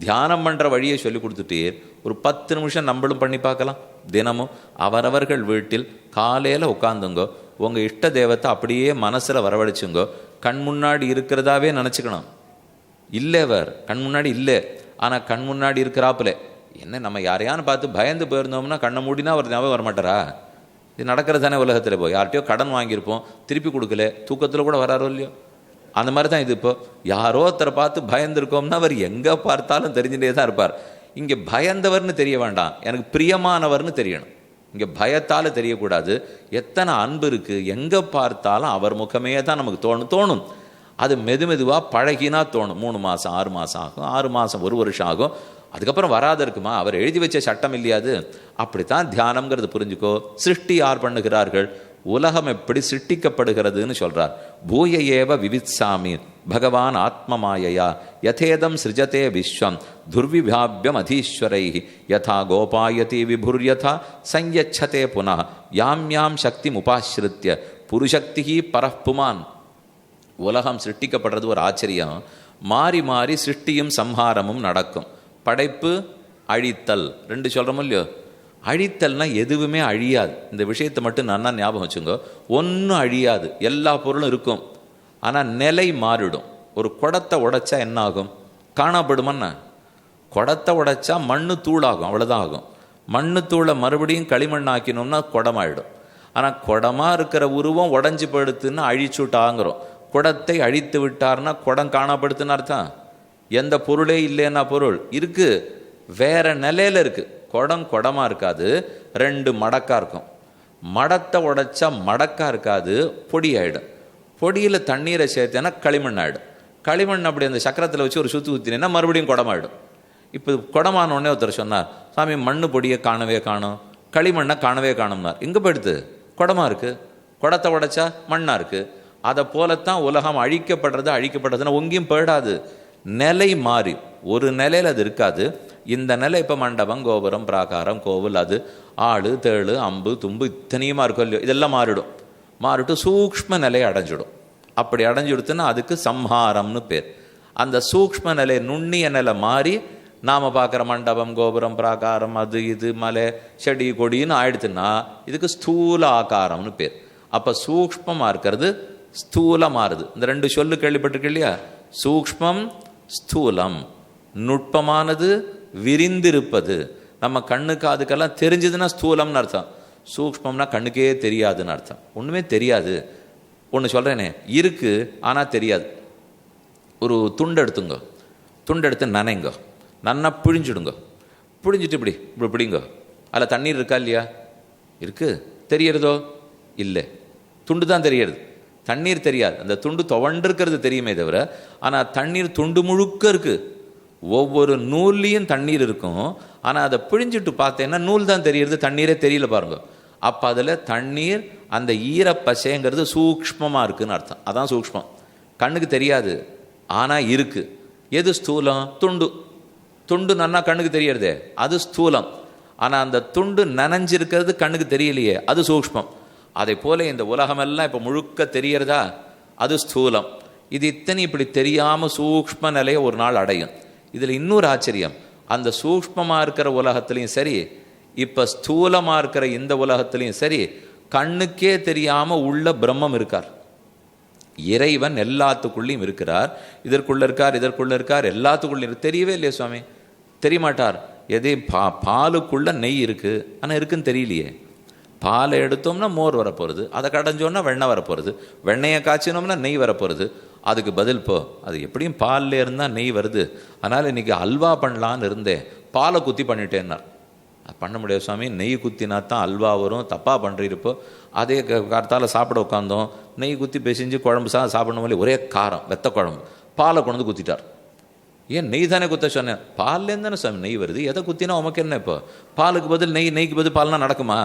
தியானம் பண்ணுற வழியை சொல்லி கொடுத்துட்டீர். ஒரு 10 நிமிஷம் நம்மளும் பண்ணி பார்க்கலாம். தினமும் அவரவர்கள் வீட்டில் காலையில் உட்காந்துங்கோ, உங்கள் இஷ்ட தெய்வத்தை அப்படியே மனசில் வரவழைச்சுங்கோ. கண் முன்னாடி இருக்கிறதாவே நினச்சிக்கணும். இல்லைவர் கண் முன்னாடி இல்லை, ஆனால் கண் முன்னாடி இருக்கிறாப்புல. என்ன நம்ம யாரையான்னு பார்த்து பயந்து போயிருந்தோம்னா கண்ணை மூடினா அவர் ஞாபகம் வரமாட்டாரா? இது நடக்கிறது தானே உலகத்தில். போய் யார்கிட்டயோ கடன் வாங்கியிருப்போம், திருப்பி கொடுக்கல, தூக்கத்தில் கூட வராரோ இல்லையோ. அந்த மாதிரி தான் இது. இப்போ யாரோ ஒருத்தரை பார்த்து பயந்துருக்கோம்னா அவர் எங்கே பார்த்தாலும் தெரிஞ்சுட்டே தான் இருப்பார். இங்கே பயந்தவர்னு தெரிய வேண்டாம், எனக்கு பிரியமானவர்னு தெரியணும். இங்கே பயத்தால் தெரியக்கூடாது. எத்தனை அன்பு இருக்குது, எங்கே பார்த்தாலும் அவர் முகமே தான் நமக்கு தோணும். அது மெதுவாக பழகினா தோணும். 3 மாதம் 6 மாதம் ஆகும், 6 மாதம் 1 வருஷம் ஆகும். அதுக்கப்புறம் வராத இருக்குமா? அவர் எழுதி வச்ச சட்டம் இல்லையாது. அப்படித்தான் தியானம்ங்கிறது புரிஞ்சுக்கோ. சிருஷ்டி யார் பண்ணுகிறார்கள்? உலகம் எப்படி சிருஷ்டிக்கப்படுகிறதுன்னு சொல்றார். பூய ஏவ விவித்சாமி பகவான் ஆத்மமாயையா யதேதம் சிருஜதே விஸ்வம் துர்விபாபியம் அதீஸ்வரை யதா கோபாயதி விபுர்யதா சஞ்சச்சதே புனः யாம் யாம் சக்தி உபாஸ்ருத்ய புருஷக்தி பரப்புமான். உலகம் சிருஷ்டிக்கப்படுறது ஒரு ஆச்சரியம். மாறி மாறி சிருஷ்டியும் சம்ஹாரமும் நடக்கும். படைப்பு அழித்தல் 2 சொல்கிறோமோ இல்லையோ. அழித்தல்னா எதுவுமே அழியாது. இந்த விஷயத்தை மட்டும் நல்லா ஞாபகம் வச்சுங்க. ஒன்றும் அழியாது, எல்லா பொருளும் இருக்கும். ஆனால் நிலை மாறிடும். ஒரு குடத்தை உடைச்சா என்ன ஆகும்? காணப்படுமன்னா. குடத்தை உடைச்சா மண்ணு தூளாகும், அவ்வளோதான் ஆகும். மண்ணு தூளை மறுபடியும் களிமண் ஆக்கினோம்னா குடமாயிடும். ஆனால் குடமாக இருக்கிற உருவம் உடஞ்சி படுத்துன்னு அழிச்சுட்டாங்கிறோம். குடத்தை அழித்து விட்டார்னா குடம் காணப்படுத்துன்னு அர்த்தம். எந்த பொருளே இல்லைன்னா பொருள் இருக்கு, வேற நிலையில இருக்கு. குடம் குடமா இருக்காது, 2 மடக்கா இருக்கும். மடத்தை உடைச்சா மடக்கா இருக்காது, பொடி ஆயிடும். பொடியில் தண்ணீரை சேர்த்தேன்னா களிமண் ஆயிடும். களிமண் அப்படி அந்த சக்கரத்தில் வச்சு ஒரு சுற்றி ஊற்றினேன்னா மறுபடியும் குடமாயிடும். இப்போ குடமான உடனே ஒருத்தர் சொன்னார், சாமி மண்ணு பொடியை காணவே காணும், களிமண்ணை காணவே காணும்னார். எங்கே போயிடுது? குடமா இருக்கு. குடத்தை உடைச்சா மண்ணா இருக்கு. அதை போலத்தான் உலகம் அழிக்கப்படுறதுன்னா ஒங்கேயும் போயிடாது. நிலை மாறி ஒரு நிலையில் அது இருக்காது. இந்த நிலை இப்போ மண்டபம் கோபுரம் பிராகாரம் கோவில், அது ஆளு தேளு அம்பு தும்பு இத்தனையுமா இருக்கும் இல்லையோ, இதெல்லாம் மாறிட்டு சூக்ஷ்ம நிலையை அடைஞ்சிடும். அப்படி அடைஞ்சிடுத்துன்னா அதுக்கு சம்ஹாரம்னு பேர். அந்த சூக்ஷ்ம நிலை நுண்ணிய நிலை மாறி நாம் பார்க்குற மண்டபம் கோபுரம் பிராகாரம் அது இது மலை செடி கொடின்னு ஆயிடுத்துன்னா இதுக்கு ஸ்தூல ஆகாரம்னு பேர். அப்போ சூக்ஷ்மமாக இருக்கிறது ஸ்தூலம் மாறுது. இந்த 2 சொல்லு கேள்விப்பட்டிருக்கு இல்லையா? சூக்ஷ்மம் ஸ்தூலம். நுட்பமானது விரிந்திருப்பது. நம்ம கண்ணுக்கு அதுக்கெல்லாம் தெரிஞ்சதுன்னா ஸ்தூலம்னு அர்த்தம். சூக்ஷ்மம்னா கண்ணுக்கே தெரியாதுன்னு அர்த்தம். ஒன்றுமே தெரியாது. ஒன்று சொல்கிறேனே, இருக்கு ஆனால் தெரியாது. ஒரு துண்டு எடுத்துங்க, துண்டு எடுத்து நனைங்க, நன்னா பிழிஞ்சிடுங்க. பிழிஞ்சிட்டு இப்படி இப்படி பிடிங்க. அதில் தண்ணீர் இருக்கா இல்லையா? இருக்குது. தெரியறதோ? இல்லை. துண்டு தான் தெரியறது, தண்ணீர் தெரியாது. அந்த துண்டு துவண்டிருக்கிறது தெரியுமே தவிர, ஆனால் தண்ணீர் துண்டு முழுக்க இருக்குது. ஒவ்வொரு நூல்லையும் தண்ணீர் இருக்கும். ஆனால் அதை பிழிஞ்சிட்டு பார்த்தேன்னா நூல் தான் தெரியறது, தண்ணீரே தெரியல பாருங்க. அப்போ அதில் தண்ணீர் அந்த ஈரப்பசைங்கிறது சூக்ஷ்மமாக இருக்குதுன்னு அர்த்தம். அதான் சூக்ஷ்மம். கண்ணுக்கு தெரியாது, ஆனால் இருக்குது. எது ஸ்தூலம்? துண்டு. துண்டு நன்னா கண்ணுக்கு தெரியறதே, அது ஸ்தூலம். ஆனால் அந்த துண்டு நனைஞ்சிருக்கிறது கண்ணுக்கு தெரியலையே, அது சூக்ஷ்மம். அதை போல இந்த உலகமெல்லாம் இப்போ முழுக்க தெரியறதா, அது ஸ்தூலம். இது இத்தனை இப்படி தெரியாமல் சூக்ஷ்ம நிலையை ஒரு நாள் அடையும். இதில் இன்னொரு ஆச்சரியம், அந்த சூக்ஷ்மமாக இருக்கிற உலகத்துலேயும் சரி, இப்போ ஸ்தூலமாக இருக்கிற இந்த உலகத்துலேயும் சரி, கண்ணுக்கே தெரியாமல் உள்ள பிரம்மம் இருக்கார். இறைவன் எல்லாத்துக்குள்ளேயும் இருக்கிறார். இதற்குள்ள இருக்கார், இதற்குள்ள இருக்கார், எல்லாத்துக்குள்ளேயும் தெரியவே இல்லையே சுவாமி. தெரியமாட்டார். எதே பாலுக்குள்ள நெய் இருக்குது, ஆனால் இருக்குன்னு தெரியலையே. பாலை எடுத்தோம்னா மோர் வரப்போகிறது, அதை கடைஞ்சோன்னா வெண்ணெய் வரப்போகிறது, வெண்ணெயை காய்ச்சினோம்னா நெய் வரப்போகிறது. அதுக்கு பதில் அது எப்படியும் பாலில் இருந்தால் நெய் வருது, அதனால் இன்றைக்கி அல்வா பண்ணலான்னு இருந்தேன், பாலை குத்தி பண்ணிட்டேன்னார். அது பண்ண முடியாது சுவாமி, நெய் குத்தினா தான் அல்வா வரும், தப்பாக பண்ணுறப்போ. அதே காலத்தால் சாப்பிட உட்காந்தோம், நெய் குத்தி பிசைஞ்சு குழம்பு சாப்பிடணும் போல ஒரே காரம், வெத்த குழம்பு, பாலை கொண்டு வந்து குத்திட்டார். ஏன் நெய் தானே குத்த சொன்னேன்? பால்லேருந்து தானே சுவாமி நெய் வருது, எதை குத்தினா உமக்கு என்ன? இப்போ பாலுக்கு பதில் நெய், நெய்க்கு பதில் பால்னா நடக்குமா?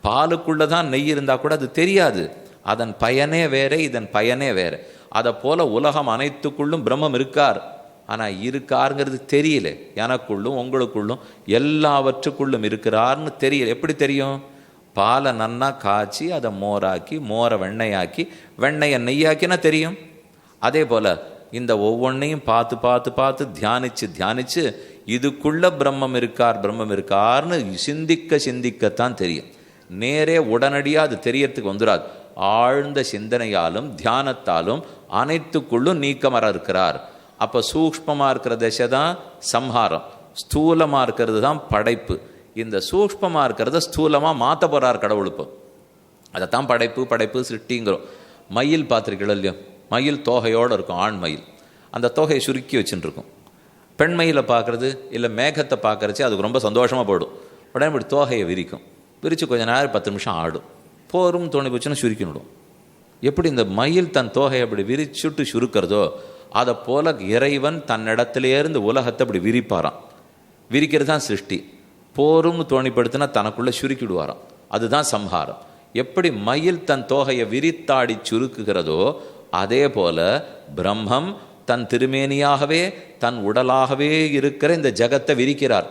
பாலுக்குள்ளே தான் நெய் இருந்தால் கூட அது தெரியாது. அதன் பயனே வேறு, இதன் பயனே வேறு. அதை போல் உலகம் அனைத்துக்குள்ளும் பிரம்மம் இருக்கார், ஆனால் இருக்காருங்கிறது தெரியல. எனக்குள்ளும் உங்களுக்குள்ளும் எல்லாவற்றுக்குள்ளும் இருக்கிறார்னு தெரியல. எப்படி தெரியும்? பாலை நன்னா காய்ச்சி அதை மோராக்கி, மோரை வெண்ணெயாக்கி, வெண்ணெயை நெய்யாக்கினா தெரியும். அதே போல் இந்த ஒவ்வொன்றையும் பார்த்து பார்த்து பார்த்து தியானித்து தியானித்து இதுக்குள்ள பிரம்மம் இருக்கார், பிரம்மம் இருக்கார்னு சிந்திக்க சிந்திக்கத்தான் தெரியும். நேரே உடனடியாக அது தெரியறதுக்கு வந்துடாது. ஆழ்ந்த சிந்தனையாலும் தியானத்தாலும் அனைத்துக்குள்ளும் நீக்கமர இருக்கிறார். அப்போ சூக்ஷ்மமாக இருக்கிற திசை தான் சம்ஹாரம், ஸ்தூலமாக இருக்கிறது தான் படைப்பு. இந்த சூக்ஷ்மமாக இருக்கிறத ஸ்தூலமாக மாற்ற போகிறார் கடவுள். இப்போ அதைத்தான் படைப்பு, படைப்பு சிருஷ்டிங்கிறோம். மயில் பார்த்துருக்கீங்களோ இல்லையோ? மயில் தோகையோடு இருக்கும், ஆண் மயில். அந்த தோகையை சுருக்கி வச்சுட்டு இருக்கும். பெண் மயிலை பார்க்குறது இல்லை மேகத்தை பார்க்குறச்சு அதுக்கு ரொம்ப சந்தோஷமாக போடும். உடனே இப்படி தோகையை விரிக்கும், விரித்து கொஞ்ச நேரம் 10 நிமிஷம் ஆடும், போரும் தோணி போச்சுன்னா சுருக்கி விடும். எப்படி இந்த மயில் தன் தோகையை அப்படி விரிச்சுட்டு சுருக்கிறதோ அதை போல இறைவன் தன்னிடத்திலேருந்து உலகத்தை அப்படி விரிப்பாராம். விரிக்கிறது தான் சிருஷ்டி. போரும்னு தோணிப்படுத்தினா தனக்குள்ளே சுருக்கிடுவாராம், அதுதான் சம்ஹாரம். எப்படி மயில் தன் தோகையை விரித்தாடி சுருக்குகிறதோ அதே போல பிரம்மம் தன் திருமேனியாகவே தன் உடலாகவே இருக்கிற இந்த ஜகத்தை விரிக்கிறார்.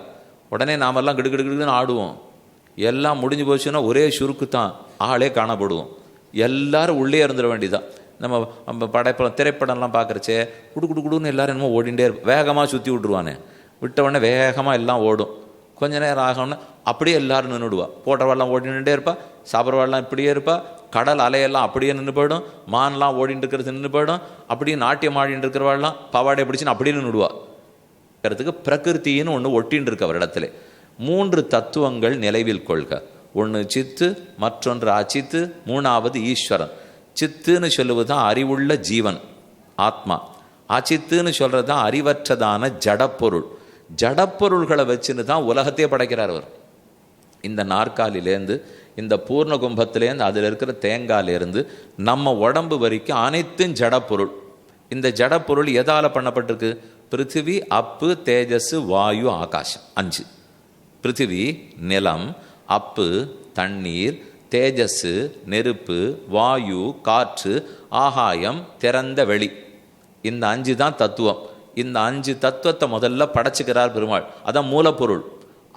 உடனே நாமெல்லாம் கிடுகிடுன்னு ஆடுவோம். எல்லாம் முடிஞ்சு போச்சுன்னா ஒரே சுருக்கு தான், ஆளே காணப்படுவோம். எல்லாரும் உள்ளே இருந்துட வேண்டியதான். நம்ம படைப்படம் திரைப்படம்லாம் பார்க்குறச்சே குடுன்னு எல்லாரும் என்னமோ ஓடிண்டே இருப்போம். வேகமாக சுற்றி விட்ருவானே, விட்ட உடனே வேகமாக எல்லாம் ஓடும். கொஞ்ச நேரம் ஆகணும்னா அப்படியே எல்லாரும் நின்றுடுவா. போட்டவாள்லாம் ஓடிண்டே இருப்பா, சாப்பிட்றவாள்லாம் இப்படியே இருப்பா, கடல் அலையெல்லாம் அப்படியே நின்று போயிடும், மான்லாம் ஓடிட்டு இருக்கிறது நின்று போயிடும், அப்படியே நாட்டியம் ஆடிட்டு இருக்கிறவாள்லாம் பவாடை பிடிச்சின்னு அப்படியே நின்றுடுவா. இருக்கிறதுக்கு பிரகிருத்தின்னு ஒன்று ஒட்டின்னு இருக்கு அவர் இடத்துல. 3 தத்துவங்கள் நினைவில் கொள்க. ஒன்று சித்து, மற்றொன்று அச்சித்து, 3வது ஈஸ்வரன். சித்துன்னு சொல்லுவது தான் அறிவுள்ள ஜீவன் ஆத்மா, அச்சித்துன்னு சொல்கிறது தான் அறிவற்றதான ஜடப்பொருள். ஜடப்பொருள்களை வச்சுன்னு தான் உலகத்தையே படைக்கிறார் அவர். இந்த நாற்காலிலேருந்து, இந்த பூர்ண கும்பத்திலேருந்து, அதில் இருக்கிற தேங்காயிலேருந்து நம்ம உடம்பு வரைக்கும் அனைத்தும் ஜடப்பொருள். இந்த ஜடப்பொருள் எதால் பண்ணப்பட்டிருக்கு? பிருத்திவி, அப்பு, தேஜஸ், வாயு, ஆகாசம். 5. பிருத்திவி நிலம், அப்பு தண்ணீர், தேஜஸ் நெருப்பு, வாயு காற்று, ஆகாயம் திறந்த வெளி. இந்த 5 தான் தத்துவம். இந்த 5 தத்துவத்தை முதல்ல படைச்சுக்கிறார் பெருமாள். அதான் மூலப்பொருள்.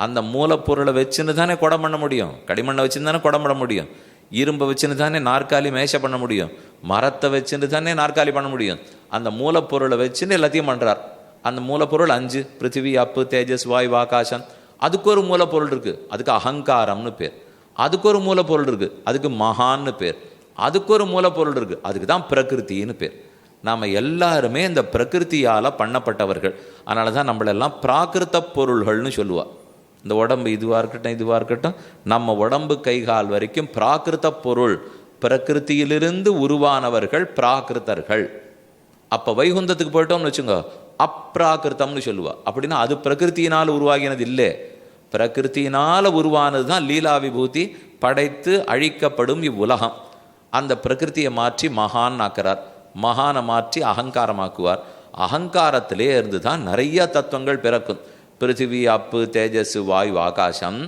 அந்த மூலப்பொருளை வச்சுன்னு தானே குடம் பண்ண முடியும், களிமண்ணை வச்சுன்னு தானே குடம் பண்ண முடியும், இரும்பை வச்சுன்னு தானே நாற்காலி மேஷை பண்ண முடியும், மரத்தை வச்சுன்னு தானே நாற்காலி பண்ண முடியும். அந்த மூலப்பொருளை வச்சுன்னு எல்லாத்தையும் பண்ணுறார். அந்த மூலப்பொருள் 5: பிருத்திவி, அப்பு, தேஜஸ், வாயு, ஆகாசம். அதுக்கு ஒரு மூலப்பொருள் இருக்குது, அதுக்கு அகங்காரம்னு பேர். அதுக்கு ஒரு மூலப்பொருள் இருக்குது, அதுக்கு மகான்னு பேர். அதுக்கு ஒரு மூலப்பொருள் இருக்குது, அதுக்கு தான் பிரகிருத்தின்னு பேர். நாம் எல்லாருமே இந்த பிரகிருத்தியால் பண்ணப்பட்டவர்கள். அதனால தான் நம்மளெல்லாம் பிராகிருத பொருள்கள்னு சொல்லுவாள். இந்த உடம்பு இதுவாக இருக்கட்டும், நம்ம உடம்பு கைகால் வரைக்கும் பிராகிருத பொருள். பிரகிருத்தியிலிருந்து உருவானவர்கள் பிராகிருத்தர்கள். அப்போ வைகுந்தத்துக்கு போயிட்டோம்னு வச்சுங்க, அப்ராகிருத்தம்னு சொல்லுவா. அப்படின்னா அது பிரகிருத்தியினால் உருவாகினது இல்லை, பிரகிருத்தியினால் உருவானது தான் லீலா விபூதி, படைத்து அழிக்கப்படும் இவ்வுலகம். அந்த பிரகிருத்தியை மாற்றி மகான் ஆக்கிறார், மகானை மாற்றி அகங்காரமாக்குவார். அகங்காரத்திலே இருந்து தான் நிறைய தத்துவங்கள் பிறக்கும். பிருத்திவி, அப்பு, தேஜஸ், வாயு, ஆகாசம்.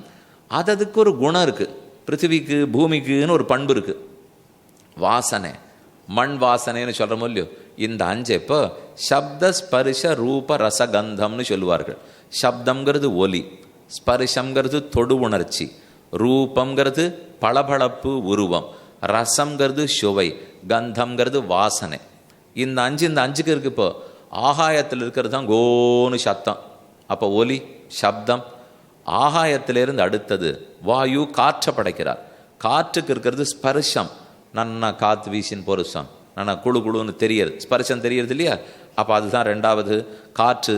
அதுக்கு ஒரு குணம் இருக்குது. பிருத்திவிக்கு பூமிக்குன்னு ஒரு பண்பு இருக்குது. வாசனை, மண் வாசனைன்னு சொல்கிறோமோ இல்லையோ, இந்த அஞ்சு இப்போ சப்த ஸ்பரிச ரூப ரசகந்தம்னு சொல்லுவார்கள். சப்தம்ங்கிறது ஒலி, ஸ்பரிசம்ங்கிறது தொடு உணர்ச்சி, ரூபம்ங்கிறது பளபளப்பு உருவம், ரசம்ங்கிறது சுவை, கந்தம்ங்கிறது வாசனை. இந்த அஞ்சுக்கு இருக்கு. இப்போ ஆகாயத்தில் இருக்கிறது தான் கோன்னு சத்தம், அப்போ ஒலி சப்தம். ஆகாயத்திலிருந்து அடுத்தது வாயு, காற்றை படைக்கிறார். காற்றுக்கு இருக்கிறது ஸ்பர்ஷம், நன்னா காற்று வீசின் பொருஷம், நன்னா குழு குழுன்னு தெரியறது, ஸ்பர்ஷம் தெரியறது இல்லையா? அப்போ அதுதான் ரெண்டாவது காற்று.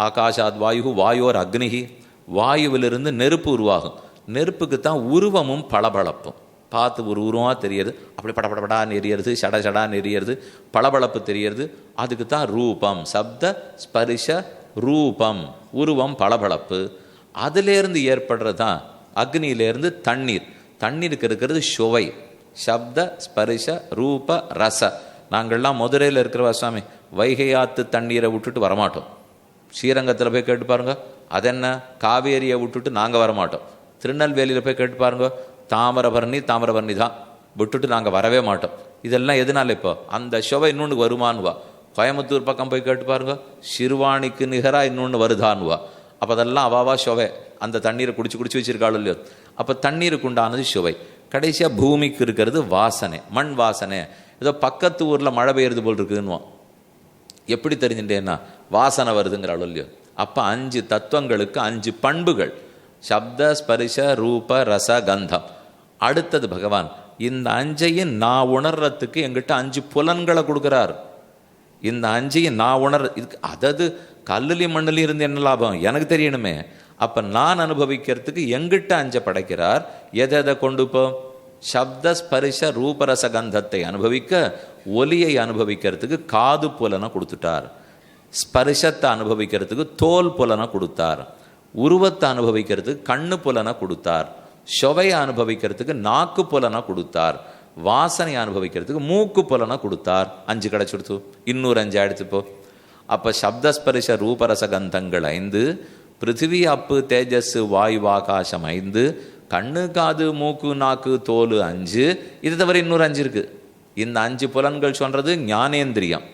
ஆகாஷாத் வாயு, வாயோர் அக்னிகி, வாயுவிலிருந்து நெருப்பு உருவாகும். நெருப்புக்கு தான் உருவமும் பளபளப்பும். பார்த்து ஒரு உருவமாக தெரியறது, அப்படி படப்படப்படான்னு எரியறது, சடான்னு எரியறது, பளபளப்பு தெரியறது. அதுக்கு தான் ரூபம். சப்த ஸ்பரிச ரூபம், உருவம் பளபளப்பு. அதிலேருந்து ஏற்படுறது தான் அக்னியிலேருந்து தண்ணீர். தண்ணீருக்கு இருக்கிறது சுவை, சப்த ஸ்பரிச ரூப ரச. நாங்கள்லாம் மதுரையில் இருக்கிறவா சுவாமி, வைகையாத்து தண்ணீரை விட்டுட்டு வரமாட்டோம். ஸ்ரீரங்கத்தில் போய் கேட்டு பாருங்க, அதென்ன காவேரியை விட்டுட்டு நாங்கள் வரமாட்டோம். திருநெல்வேலியில் போய் கேட்டு பாருங்க, தாமிரபரணி தான் விட்டுட்டு நாங்கள் வரவே மாட்டோம். இதெல்லாம் எதனால? இப்போ அந்த சுவை இன்னொன்று வருமானுவா. கோயம்புத்தூர் பக்கம் போய் கேட்டு பாருங்க, சிறுவாணிக்கு நிகராக இன்னொன்று வருதான்வா. அப்போ அதெல்லாம் அவாவா சுவை, அந்த தண்ணீரை குடிச்சு வச்சிருக்காள் இல்லையோ. அப்போ தண்ணீருக்கு உண்டானது சுவை. கடைசியாக பூமிக்கு இருக்கிறது வாசனை, மண் வாசனை. ஏதோ பக்கத்து ஊரில் மழை பெய்யறது போல் இருக்குன்னுவான். எப்படி தெரிஞ்சுட்டேன்னா வாசனை வருதுங்கிறாள் இல்லையோ. அப்போ 5 தத்துவங்களுக்கு 5 பண்புகள், சப்த ஸ்பரிச ரூப ரச கந்தம். அடுத்தது பகவான் இந்த 5ஐயும் நான் உணர்றதுக்கு எங்கிட்ட 5 புலன்களை கொடுக்குறார். இந்த 5ஐயும் நான் இதுக்கு அதது கல்லுலையும் மண்ணுலையும் இருந்து என்ன லாபம் எனக்கு தெரியணுமே. அப்போ நான் அனுபவிக்கிறதுக்கு எங்கிட்ட 5 படைக்கிறார். எதை கொண்டு போ? சப்த ஸ்பரிச ரூபரச கந்தத்தை அனுபவிக்க, ஒலியை அனுபவிக்கிறதுக்கு காது புலனை கொடுத்துட்டார். ஸ்பரிசத்தை அனுபவிக்கிறதுக்கு தோல் புலனை கொடுத்தார். உருவத்தை அனுபவிக்கிறதுக்கு கண்ணு புலனை கொடுத்தார். சுவையை அனுபவிக்கிறதுக்கு நாக்கு புலனை கொடுத்தார். வாசனை அனுபவிக்கிறதுக்கு மூக்கு புலனை கொடுத்தார். 5 கிடைச்சுடுத்து, இன்னொரு 5 எடுத்துப்போ. அப்போ சப்தஸ்பரிச ரூபரச கந்தங்கள் 5, பிருத்திவி அப்பு தேஜஸ் வாயு ஆகாசம் 5, கண்ணு காது மூக்கு நாக்கு தோல் 5. இது தவிர இன்னொரு 5 இருக்கு. இந்த 5 புலன்கள் சொல்றது ஞானேந்திரியம்.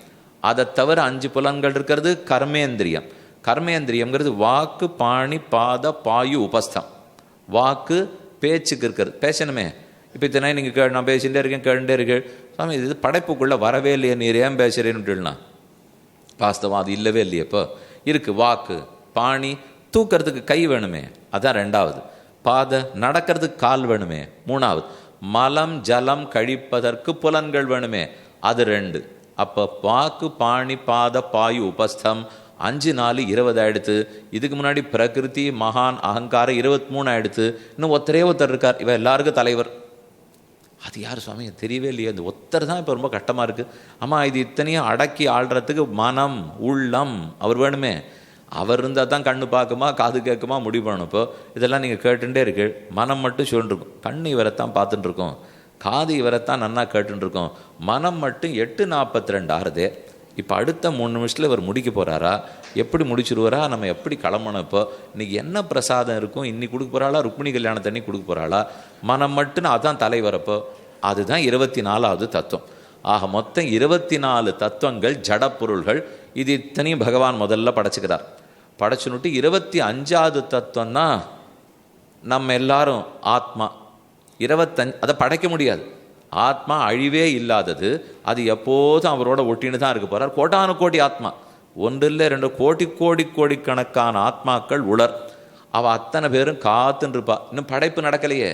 அதை தவிர 5 புலன்கள் இருக்கிறது கர்மேந்திரியம். கர்மேந்திரியம்ங்கிறது வாக்கு பாணி பாத பாயு உபஸ்தம். வாக்கு பேச்சுக்கு இருக்கிறது, பேசணுமே. இப்போ இத்தனை நீங்கள் நான் பேசிகிட்டே இருக்கேன், கேட்டுட்டே இருக்கேன். சுவாமி இது படைப்புக்குள்ளே வரவே இல்லையே, நீர் ஏன் பேசுகிறேன்னுட்டுனா வாஸ்தவம் அது இல்லவே இல்லையே. இப்போ இருக்கு வாக்கு பாணி, தூக்கிறதுக்கு கை வேணுமே, அதான் 2வது. பாத நடக்கிறதுக்கு கால் வேணுமே, 3வது. மலம் ஜலம் கழிப்பதற்கு புலன்கள் வேணுமே, அது 2. அப்போ வாக்கு பாணி பாத பாயு உபஸ்தம் 5 4 20 ஆயிடுத்து. இதுக்கு முன்னாடி பிரகிருதி மகான் அகங்காரம் 23 ஆயிடுத்து. இன்னும் ஒருத்தர் இருக்கார், இவ எல்லாருக்கும் தலைவர். அது யார் சுவாமி தெரியவே இல்லையே. அந்த ஒருத்தர் தான் இப்போ ரொம்ப கஷ்டமாக இருக்குது. ஆமாம், இது இத்தனையும் அடக்கி ஆள்றதுக்கு மனம் உள்ளம் அவர் வேணுமே. அவர் இருந்தால் தான் கண்ணு பார்க்குமா காது கேட்குமா முடிவு பண்ணணும். இப்போ இதெல்லாம் நீங்கள் கேட்டுட்டே இருக்கு, மனம் மட்டும் சொல்லிருக்கும். கண்ணு இவரைத்தான் பார்த்துட்டு இருக்கோம், காது இவரைத்தான் நன்னா கேட்டுருக்கோம். மனம் மட்டும் 8:42 ஆறுதே. இப்போ அடுத்த 3 நிமிஷத்தில் இவர் முடிக்க போகிறாரா, எப்படி முடிச்சுருவாரா, நம்ம எப்படி கிளம்பணும்? இப்போ இன்றைக்கி என்ன பிரசாதம் இருக்கும், இன்னைக்கு கொடுக்க போகிறாளா, ருக்மிணி கல்யாணத்தண்ணி கொடுக்க போகிறாளா? மனம் மட்டும் அதான் தலைவரப்போ. அதுதான் 24வது தத்துவம். ஆக மொத்தம் 24 தத்துவங்கள் ஜடப்பொருள்கள். இது இத்தனையும் பகவான் முதல்ல படைச்சுக்கிறார். படைச்சுன்னுட்டு 25வது தத்துவம்னா நம்ம எல்லாரும் ஆத்மா. 25 அதை படைக்க முடியாது. ஆத்மா அழிவே இல்லாதது, அது எப்போதும் அவரோட ஒட்டின்னு தான் இருக்க போகிறார். கோட்டானு கோடி ஆத்மா, 1 இல்லை 2 கோடிக்கணக்கான ஆத்மாக்கள் உலர். அவள் அத்தனை பேரும் காத்துன்னு இருப்பா. இன்னும் படைப்பு நடக்கலையே.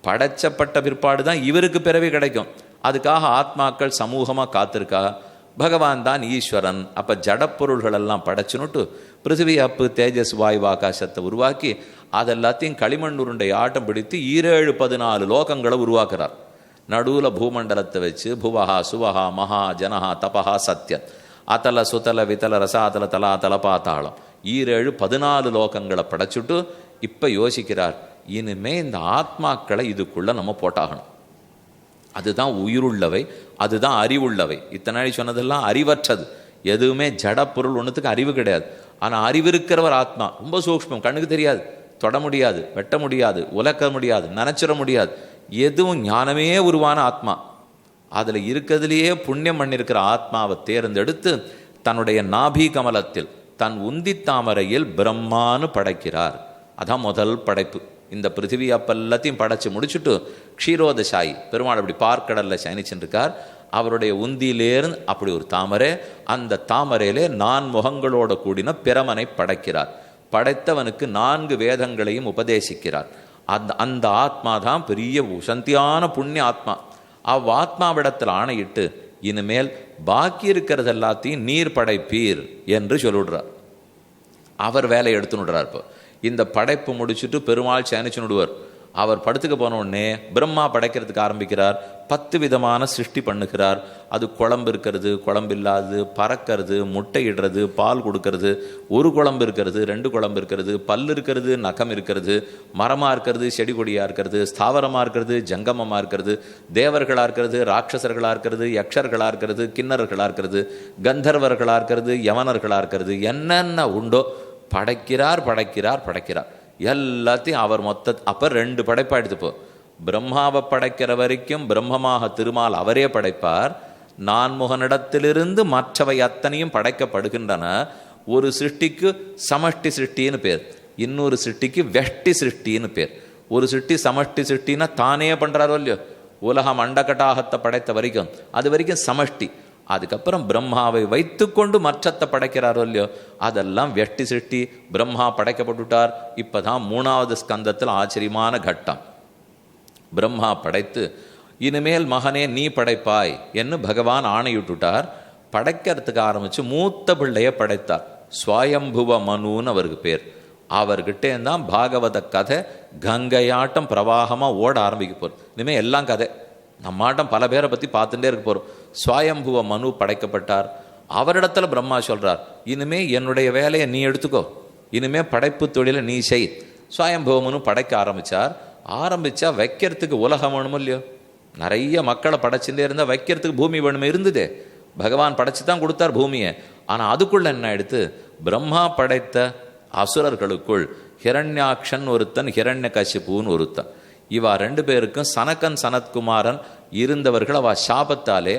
படைச்சப்பட்ட பிற்பாடு தான் இவருக்கு பிறவி கிடைக்கும். அதுக்காக ஆத்மாக்கள் சமூகமாக காத்திருக்கா. பகவான் தான் ஈஸ்வரன். அப்போ ஜடப்பொருள்கள் எல்லாம் படைச்சுன்னுட்டு பிருத்திவி அப்பு தேஜஸ் வாயு ஆகாசத்தை உருவாக்கி அதெல்லாத்தையும் களிமண் உருண்டை ஆட்டம் பிடித்து 14 லோகங்களை உருவாக்குறார். நடுவில் பூமண்டலத்தை வச்சு புவஹா சுவஹா மகா ஜனஹா தபஹா சத்யன் அதல சுதல விதல ரசாதல தலாதல பாத்தாளம் 14 லோகங்களை படைச்சுட்டு இப்ப யோசிக்கிறார், இனிமே இந்த ஆத்மாக்களை இதுக்குள்ள நம்ம போட்டாகணும். அதுதான் உயிருள்ளவை, அதுதான் அறிவுள்ளவை. இத்தனை சொன்னதெல்லாம் அறிவற்றது. எதுவுமே ஜட பொருள் ஒன்றுத்துக்கு அறிவு கிடையாது. ஆனால் அறிவு இருக்கிறவர் ஆத்மா ரொம்ப சூக்ஷ்மம், கண்ணுக்கு தெரியாது, தொட முடியாது, வெட்ட முடியாது, உலக்க முடியாது, நினைச்சிட முடியாது. எதுவும் ஞானமே உருவான ஆத்மா. அதில் இருக்கிறதுலையே புண்ணியம் பண்ணியிருக்கிற ஆத்மாவை தேர்ந்தெடுத்து தன்னுடைய நாபி கமலத்தில் தன் உந்தி தாமரையில் பிரம்மானு படைக்கிறார். அதான் முதல் படைப்பு. இந்த பிருத்திவி அப்பெல்லாத்தையும் படைச்சு முடிச்சுட்டு க்ஷீரோதசாயி பெருமாள் அப்படி பார்க்கடலில் சயனிச்சுருக்கார். அவருடைய உந்தியிலேருந்து அப்படி ஒரு தாமரை, அந்த தாமரையிலே 4 முகங்களோட கூடின பிரமனை படைக்கிறார். படைத்தவனுக்கு 4 வேதங்களையும் உபதேசிக்கிறார். அந்த ஆத்மா தான் பெரிய உசந்தியான புண்ணிய ஆத்மா. ஆத்மாவிடத்தில் ஆணையிட்டு இனிமேல் பாக்கி இருக்கிறது எல்லாத்தையும் நீர் படைப்பீர் என்று சொல்லிவிடுறார். அவர் வேலையை எடுத்துனுடுறார். இப்போ இந்த படைப்பு முடிச்சுட்டு பெருமாள் சயனிச்சு விடுவார். அவர் படுத்துக்க போன உடனே பிரம்மா படைக்கிறதுக்கு ஆரம்பிக்கிறார். 10 விதமான சிருஷ்டி பண்ணுகிறார். அது குழம்பு இருக்கிறது, குழம்பு இல்லாது, பறக்கிறது, முட்டை இடுறது, பால் கொடுக்கறது, ஒரு குழம்பு இருக்கிறது, 2 குழம்பு இருக்கிறது, பல் இருக்கிறது, நகம் இருக்கிறது, மரமாக இருக்கிறது, செடி கொடியாக இருக்கிறது, ஸ்தாவரமாக இருக்கிறது, ஜங்கமமாக இருக்கிறது, தேவர்களாக இருக்கிறது, ராட்சசர்களாக இருக்கிறது, யக்ஷர்களாக இருக்கிறது, கிண்ணறர்களாக இருக்கிறது, கந்தர்வர்களாக இருக்கிறது, யவனர்களாக இருக்கிறது, என்னென்ன உண்டோ படைக்கிறார் படைக்கிறார் படைக்கிறார். எல்லாத்தையும் அவர் அப்போ 2 படைப்பாக எடுத்துப்போ. பிரம்மாவை படைக்கிற வரைக்கும் பிரம்மமாக திருமால் அவரே படைப்பார். 4 முகனிடத்திலிருந்து மற்றவை அத்தனையும் படைக்கப்படுகின்றன. ஒரு சிருஷ்டிக்கு சமஷ்டி சிருஷ்டின்னு பேர், இன்னொரு சிருஷ்டிக்கு வெஷ்டி சிருஷ்டின்னு பேர். ஒரு சிருஷ்டி சமஷ்டி சிருஷ்டின்னா தானே பண்ணுறாரோ இல்லையோ, உலகம் அண்டகட்டாகத்தை படைத்த வரைக்கும் அது வரைக்கும் சமஷ்டி. அதுக்கப்புறம் பிரம்மாவை வைத்து கொண்டு மற்றத்தை படைக்கிறாரோ இல்லையோ, அதெல்லாம் வெஷ்டி சிருஷ்டி. பிரம்மா படைக்கப்பட்டுட்டார். இப்போதான் 3வது ஸ்கந்தத்தில் ஆச்சரியமான கட்டம். பிரம்மா படைத்து இனிமேல் மகனே நீ படைப்பாய் என்று பகவான் ஆணையிட்டுட்டார். படைக்கிறதுக்கு ஆரம்பித்து மூத்த பிள்ளையை படைத்தார். ஸ்வயம்புவ மனுன்னு அவருக்கு பேர். அவர்கிட்டே தான் பாகவத கதை கங்கையாட்டம் பிரவாகமாக ஓட ஆரம்பிக்க போகுது. இனிமேல் எல்லாம் கதை நம்மாட்டம் பல பேரை பற்றி பார்த்துட்டே இருக்க போகிறோம். ஸ்வயம்புவ மனு படைக்கப்பட்டார். அவரிடத்துல பிரம்மா சொல்கிறார், இனிமே என்னுடைய வேலையை நீ எடுத்துக்கோ, இனிமே படைப்பு தொழிலை நீ செய். ஸ்வயம்புவ மனு படைக்க ஆரம்பித்தா வைக்கிறதுக்கு உலகம் வேணுமோ இல்லையோ, நிறைய மக்களை படைச்சுட்டே இருந்தால் வைக்கிறதுக்கு பூமி வேணுமே இருந்ததே. பகவான் படைச்சு தான் கொடுத்தார் பூமியை. ஆனால் அதுக்குள்ள என்ன எடுத்து பிரம்மா படைத்த அசுரர்களுக்குள் ஹிரண்யாக்ஷன் ஒருத்தன், ஹிரண்ய கசிப்புன்னு ஒருத்தன். இவா 2 பேருக்கும் சனகன் சனத்குமாரன் இருந்தவர்கள். அவ சாபத்தாலே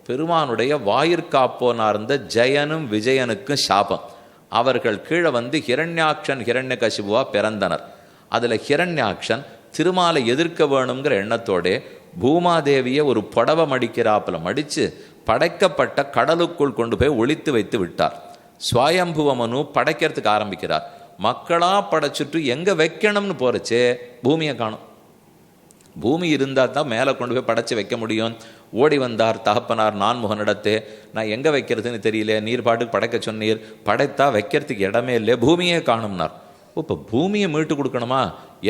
பெருமானுடைய வாயிற்காப்போனா இருந்த ஜெயனும் விஜயனுக்கும் சாபம். அவர்கள் கீழே வந்து ஹிரண்யாக்ஷன் ஹிரண்ய கசிபுவா பிறந்தனர். அதில் ஹிரண்யாக்ஷன் திருமாலை எதிர்க்க வேணுங்கிற எண்ணத்தோடே பூமாதேவியை ஒரு புடவை மடிக்கிறாப்புல மடித்து படைக்கப்பட்ட கடலுக்குள் கொண்டு போய் ஒளித்து வைத்து விட்டார். ஸ்வயம்புவ மனு படைக்கிறதுக்கு ஆரம்பிக்கிறார். மக்களாக படைச்சிட்டு எங்கே வைக்கணும்னு போகிறச்சே பூமியை காணும். பூமி இருந்தால் தான் மேலே கொண்டு போய் படைச்சி வைக்க முடியும். ஓடி வந்தார் தகப்பனார் 4 முகனிடத்தே. நான் எங்கே வைக்கிறதுன்னு தெரியல, நீர் பாட்டுக்கு படைக்க சொன்னீர், படைத்தா வைக்கிறதுக்கு இடமே இல்லை, பூமியே காணும்னார். இப்போ பூமியை மீட்டு கொடுக்கணுமா,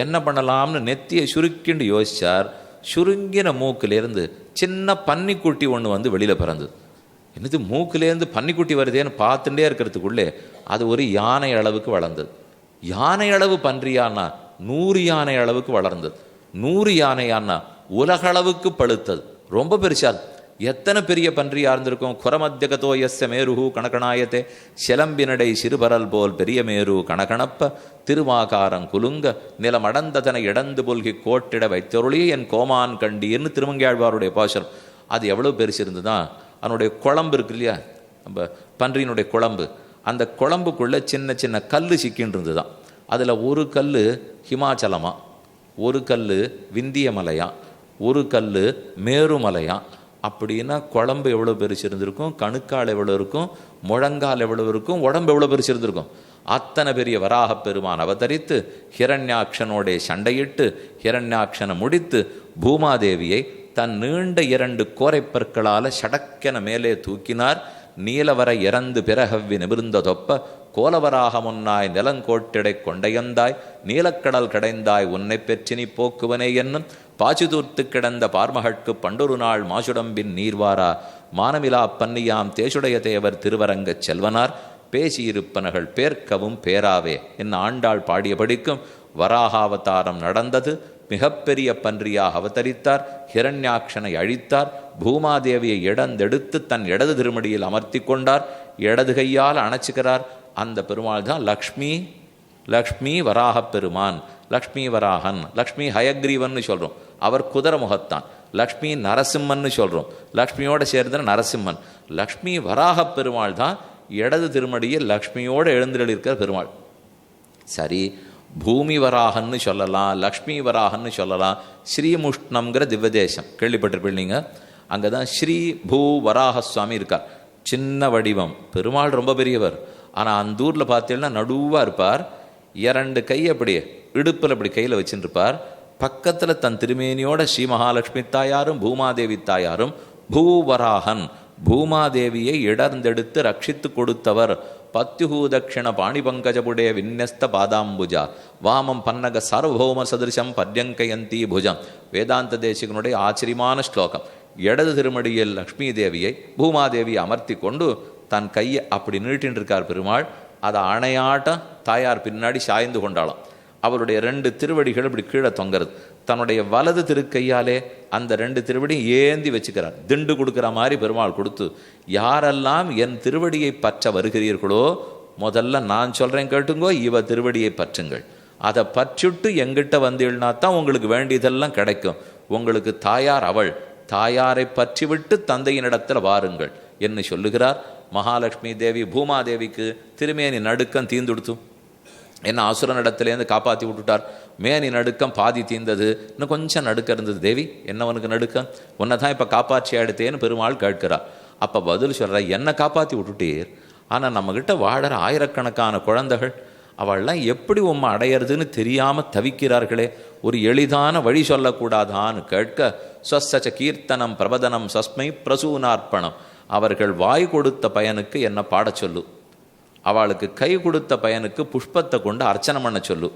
என்ன பண்ணலாம்னு நெத்தியை சுருக்கிண்டு யோசிச்சார். சுருங்கின மூக்கிலேருந்து சின்ன பன்னிக்குட்டி ஒன்று வந்து வெளியில் பிறந்தது. என்னது மூக்கிலேருந்து பன்னிக்குட்டி வருதேன்னு பார்த்துட்டே இருக்கிறதுக்குள்ளே அது ஒரு யானை அளவுக்கு வளர்ந்தது. யானை அளவு பன்றியானா 100 யானை அளவுக்கு வளர்ந்தது. 100 யானையானா உலகளவுக்கு பழுத்தது. ரொம்ப பெருசா. எத்தனை பெரிய பன்றியா இருந்திருக்கும். குரமத்தியகதோ எஸ்ஸ மேருஹு கணக்கணாயத்தே, சிலம்பினடை சிறுபரல் போல் பெரிய மேரு கணக்கணப்ப திருமாகாரம் குலுங்க நிலம் அடந்ததனை இடந்து பொல்கி கோட்டிட வைத்தொருளி என் கோமான் கண்டீர்னு திருமங்கையாழ்வாருடைய பாசனம். அது எவ்வளோ பெருசு இருந்துதான். அதனுடைய குழம்பு இருக்கு இல்லையா, நம்ம பன்றியினுடைய குழம்பு, அந்த குழம்புக்குள்ளே சின்ன சின்ன கல் சிக்கின்னு இருந்துதான். அதில் ஒரு கல் ஹிமாச்சலமா, ஒரு கல் விந்திய மலையா, ஒரு கல் மேருமலையா. அப்படின்னா குழம்பு எவ்வளோ பெருசு இருந்திருக்கும், கணுக்கால் எவ்வளோ இருக்கும், முழங்கால் எவ்வளோ இருக்கும், உடம்பு எவ்வளோ பெருசு இருந்திருக்கும். அத்தனை பெரிய வராக பெருமான் அவதரித்து ஹிரண்யாக்ஷனோட சண்டையிட்டு ஹிரண்யாக்ஷனை முடித்து பூமாதேவியை தன் நீண்ட 2 கோரைப்பற்களால் சடக்கென மேலே தூக்கினார். நீலவர இறந்து பிறகவ்வி நிமிர்ந்ததொப்ப கோலவராக முன்னாய் நிலங்கோட்டிடை கொண்டையந்தாய் நீலக்கடல் கடைந்தாய் உன்னை பெற்றினி போக்குவனே என்னும் பாச்சுதூர்த்து கிடந்த பார்மகட்கு பண்டொரு நாள் மாசுடம்பின் நீர்வாரா மானமிலா பன்னியாம் தேசுடைய தேவர் திருவரங்கச் செல்வனார் பேசியிருப்பனகள் பேர்க்கவும் பேராவே என்ன ஆண்டாள் பாடியபடிக்கும் வராகாவதாரம் நடந்தது. மிகப்பெரிய பன்றியாக அவதரித்தார். ஹிரண்யாட்சனை அழித்தார். பூமாதேவியை இடந்தெடுத்து தன் இடது திருமடியில் அமர்த்தி கொண்டார். இடது கையால் அணைச்சுக்கிறார். அந்த பெருமாள் தான் லக்ஷ்மி வராகப் பெருமான், லக்ஷ்மி வராகன், லக்ஷ்மி ஹயக்ரீவன் சொல்கிறோம். அவர் குதிர முகத்தான். லக்ஷ்மி நரசிம்மன் சொல்கிறோம். லக்ஷ்மியோடு சேர்ந்த நரசிம்மன். லக்ஷ்மி வராகப் பெருமாள் தான் இடது திருமடியில் லக்ஷ்மியோடு எழுந்திருக்கிற பெருமாள். சரி, பூமி வராகன்னு சொல்லலாம், லக்ஷ்மி வராகன்னு சொல்லலாம். ஸ்ரீமுஷ்ணம்ங்கிற திவ்யதேசம் கேள்விப்பட்டிருப்பீங்க. அங்கே தான் ஸ்ரீ பூ வராக சுவாமி இருக்கார். சின்ன வடிவம், பெருமாள் ரொம்ப பெரியவர். ஆனால் அந்த ஊரில் பார்த்தீங்கன்னா நடுவாக இருப்பார். 2 கை அப்படியே இடுப்பில் அப்படி கையில் வச்சுருப்பார். பக்கத்தில் தன் திருமேனியோட ஸ்ரீ மகாலட்சுமி தாயாரும் பூமாதேவி தாயாரும். பூவராகன், பூமாதேவியை இடர்ந்தெடுத்து ரட்சித்து கொடுத்தவர். பத்யுஹூதக்ஷிண பாணிபங்கஜபுடைய விந்யஸ்த பாதாம்புஜா வாமம் பன்னக சார்வபௌம சதிருஷம் பர்யங்கயந்தி புஜம். வேதாந்த தேசிகனுடைய ஆச்சரியமான ஸ்லோகம். இடது திருமடியில் லக்ஷ்மி தேவியை பூமாதேவியை அமர்த்தி கொண்டு தன் கையை அப்படி நீட்டின்னு இருக்கார் பெருமாள். அதை அணையாட்டம் தாயார் பின்னாடி சாய்ந்து கொண்டாளாம். அவருடைய 2 திருவடிகள் இப்படி கீழே தொங்குறது. தன்னுடைய வலது திருக்கையாலே அந்த 2 திருவடியும் ஏந்தி வச்சுக்கிறார். திண்டு கொடுக்குற மாதிரி பெருமாள் கொடுத்து, யாரெல்லாம் என் திருவடியை பற்ற வருகிறீர்களோ முதல்ல நான் சொல்கிறேன் கேட்டுங்கோ, இவ திருவடியை பற்றுங்கள். அதை பற்றிட்டு எங்கிட்ட வந்தீள்னா தான் உங்களுக்கு வேண்டியதெல்லாம் கிடைக்கும். உங்களுக்கு தாயார் அவள், தாயாரை பற்றிவிட்டு தந்தையினிடத்தில் வாருங்கள் என்று சொல்லுகிறார். மகாலட்சுமி தேவி பூமாதேவிக்கு திருமேனி நடுக்கம் தீந்துடுத்து. என்ன அசுரனிடத்துலேருந்து காப்பாற்றி விட்டுட்டார். மேனி நடுக்கம் பாதி தீர்ந்தது, இன்னும் கொஞ்சம் நடுக்கம் இருந்தது. தேவி என்னவனுக்கு நடுக்கம், உன்னை தான் இப்போ காப்பாற்றி எடுத்தேன்னு பெருமாள் கேட்கிறார். அப்போ பதில் சொல்கிற, என்னை காப்பாற்றி விட்டுட்டீர், ஆனால் நம்மக்கிட்ட வாழற ஆயிரக்கணக்கான குழந்தைகள், அவள்லாம் எப்படி உம்மை அடையிறதுன்னு தெரியாமல் தவிக்கிறார்களே, ஒரு எளிதான வழி சொல்லக்கூடாதான்னு கேட்க, ஸ்வசச்ச கீர்த்தனம் பிரபதனம் சஸ்மை பிரசூனார்ப்பணம். அவர்கள் வாய் கொடுத்த பயனுக்கு என்ன பாடச் சொல்லு, அவளுக்கு கை கொடுத்த பயனுக்கு புஷ்பத்தை கொண்டு அர்ச்சனை பண்ண சொல்லு,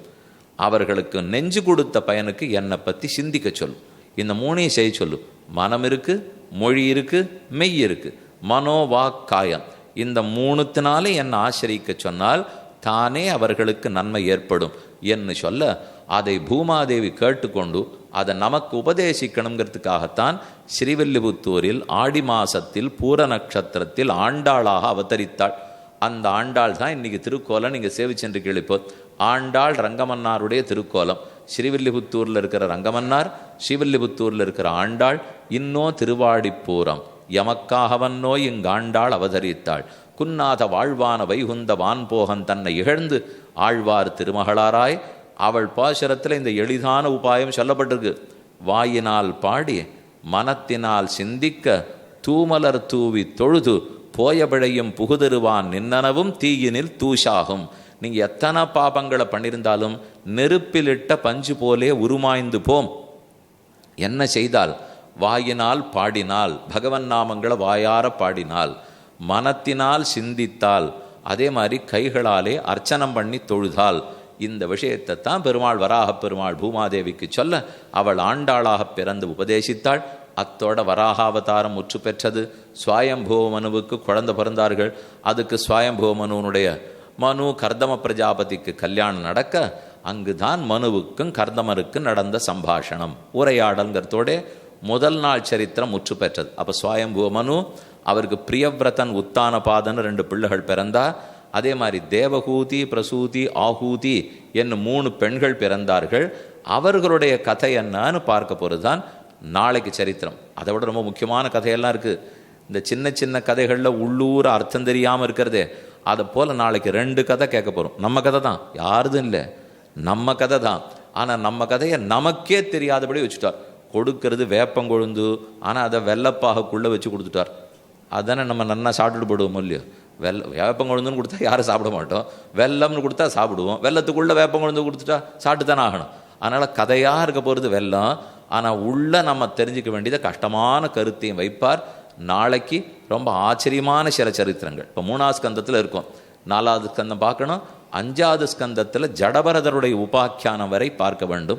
அவர்களுக்கு நெஞ்சு கொடுத்த பயனுக்கு என்னை பற்றி சிந்திக்க சொல்லு. இந்த 3ஐயும் செய்ய சொல்லு. மனம் இருக்கு, மொழி இருக்கு, மெய் இருக்கு, மனோவாக்காயம். இந்த 3த்தினாலே என்னை ஆசிரிக்க சொன்னால் தானே அவர்களுக்கு நன்மை ஏற்படும் என்று சொல்ல, அதை பூமாதேவி கேட்டுக்கொண்டு அதை நமக்கு உபதேசிக்கணுங்கிறதுக்காகத்தான் ஸ்ரீவில்லிபுத்தூரில் ஆடி மாசத்தில் பூர நட்சத்திரத்தில் ஆண்டாளாக அவதரித்தாள். அந்த ஆண்டாள் தான் இன்னைக்கு திருக்கோலம் நீங்கள் சேவிச்சென்று கேள்விப்போம். ஆண்டாள் ரங்கமன்னாருடைய திருக்கோலம். ஸ்ரீவில்லிபுத்தூரில் இருக்கிற ரங்கமன்னார், ஸ்ரீவில்லிபுத்தூரில் இருக்கிற ஆண்டாள். இன்னோ திருவாடிப்பூரம் எமக்காகவன்னோ இங்காண்டாள் அவதரித்தாள். குன்னாத வாழ்வான வைகுந்த வான்போகன் தன்னை இகழ்ந்து ஆழ்வார் திருமகளாராய். அவள் பாசுரத்தில் இந்த எளிதான உபாயம் சொல்லப்பட்டிருக்கு. வாயினால் பாடி மனத்தினால் சிந்திக்க தூமலர் தூவி தொழுது போயபிழையும் புகுதருவான் நின்னனவும் தீயினில் தூஷாகும். நீங்கள் எத்தனை பாபங்களை பண்ணியிருந்தாலும் நெருப்பிலிட்ட பஞ்சு போலே உருமாய்ந்து போம். என்ன செய்தால், வாயினால் பாடினால், பகவன் நாமங்களை வாயார பாடினால், மனத்தினால் சிந்தித்தால், அதே மாதிரி கைகளாலே அர்ச்சனம் பண்ணி தொழுதால், இந்த விஷயத்தை தான் பெருமாள் வராக பெருமாள் பூமாதேவிக்கு சொல்ல அவள் ஆண்டாளாக பிறந்து உபதேசித்தாள். அத்தோட வராகாவதாரம் முற்று பெற்றது. ஸ்வயம்புவ மனுவுக்கு குழந்தை பிறந்தார்கள். அதுக்கு ஸ்வயம்புவ மனுவனுடைய மனு கர்தம பிரஜாபதிக்கு கல்யாணம் நடக்க அங்குதான் மனுவுக்கும் கர்தமருக்கும் நடந்த சம்பாஷணம் உரையாடல்ங்கிறதோட முதல் நாள் சரித்திரம் முற்று பெற்றது. அப்போ ஸ்வயம்புவ மனு, அவருக்கு பிரியவிரதன் உத்தானபாதன் 2 பிள்ளைகள் பிறந்தா. அதே மாதிரி தேவகூதி பிரசூதி ஆகூதி என்னும் 3 பெண்கள் பிறந்தார்கள். அவர்களுடைய கதை என்னன்னு பார்க்க போகிறது தான் நாளைக்கு சரித்திரம். அதை விட ரொம்ப முக்கியமான கதையெல்லாம் இருக்குது. இந்த சின்ன சின்ன கதைகளில் உள்ளூர் அர்த்தம் தெரியாமல் இருக்கிறதே, அதை போல் நாளைக்கு 2 கதை கேட்க போகிறோம். நம்ம கதை தான், யாருதும் இல்லை, நம்ம கதை தான். ஆனால் நம்ம கதையை நமக்கே தெரியாதபடி வச்சுட்டார். கொடுக்கறது வேப்பங்கொழுந்து, ஆனால் அதை வெள்ளப்பாகக்குள்ளே வச்சு கொடுத்துட்டார். அதானே நம்ம நல்லா சாப்பிட்டுட்டு போடுவோம் இல்லையோ. வேப்பங்கொழுந்துன்னு கொடுத்தா யாரும் சாப்பிட மாட்டோம், வெள்ளம்னு கொடுத்தா சாப்பிடுவோம். வெள்ளத்துக்குள்ளே வேப்பங்கொழுந்து கொடுத்துட்டா சாப்பிட்டு தானே ஆகணும். அதனால் கதையாக இருக்க போகிறது வெள்ளம். ஆனால் உள்ள நம்ம தெரிஞ்சுக்க வேண்டியதை கஷ்டமான கருத்தையும் வைப்பார். நாளைக்கு ரொம்ப ஆச்சரியமான சில சரித்திரங்கள். இப்போ 3ஆவது ஸ்கந்தத்தில் இருக்கும், 4ஆவது ஸ்கந்தம் பார்க்கணும், 5ஆவது ஸ்கந்தத்தில் ஜடபரதருடைய உபாக்கியானம் வரை பார்க்க வேண்டும்.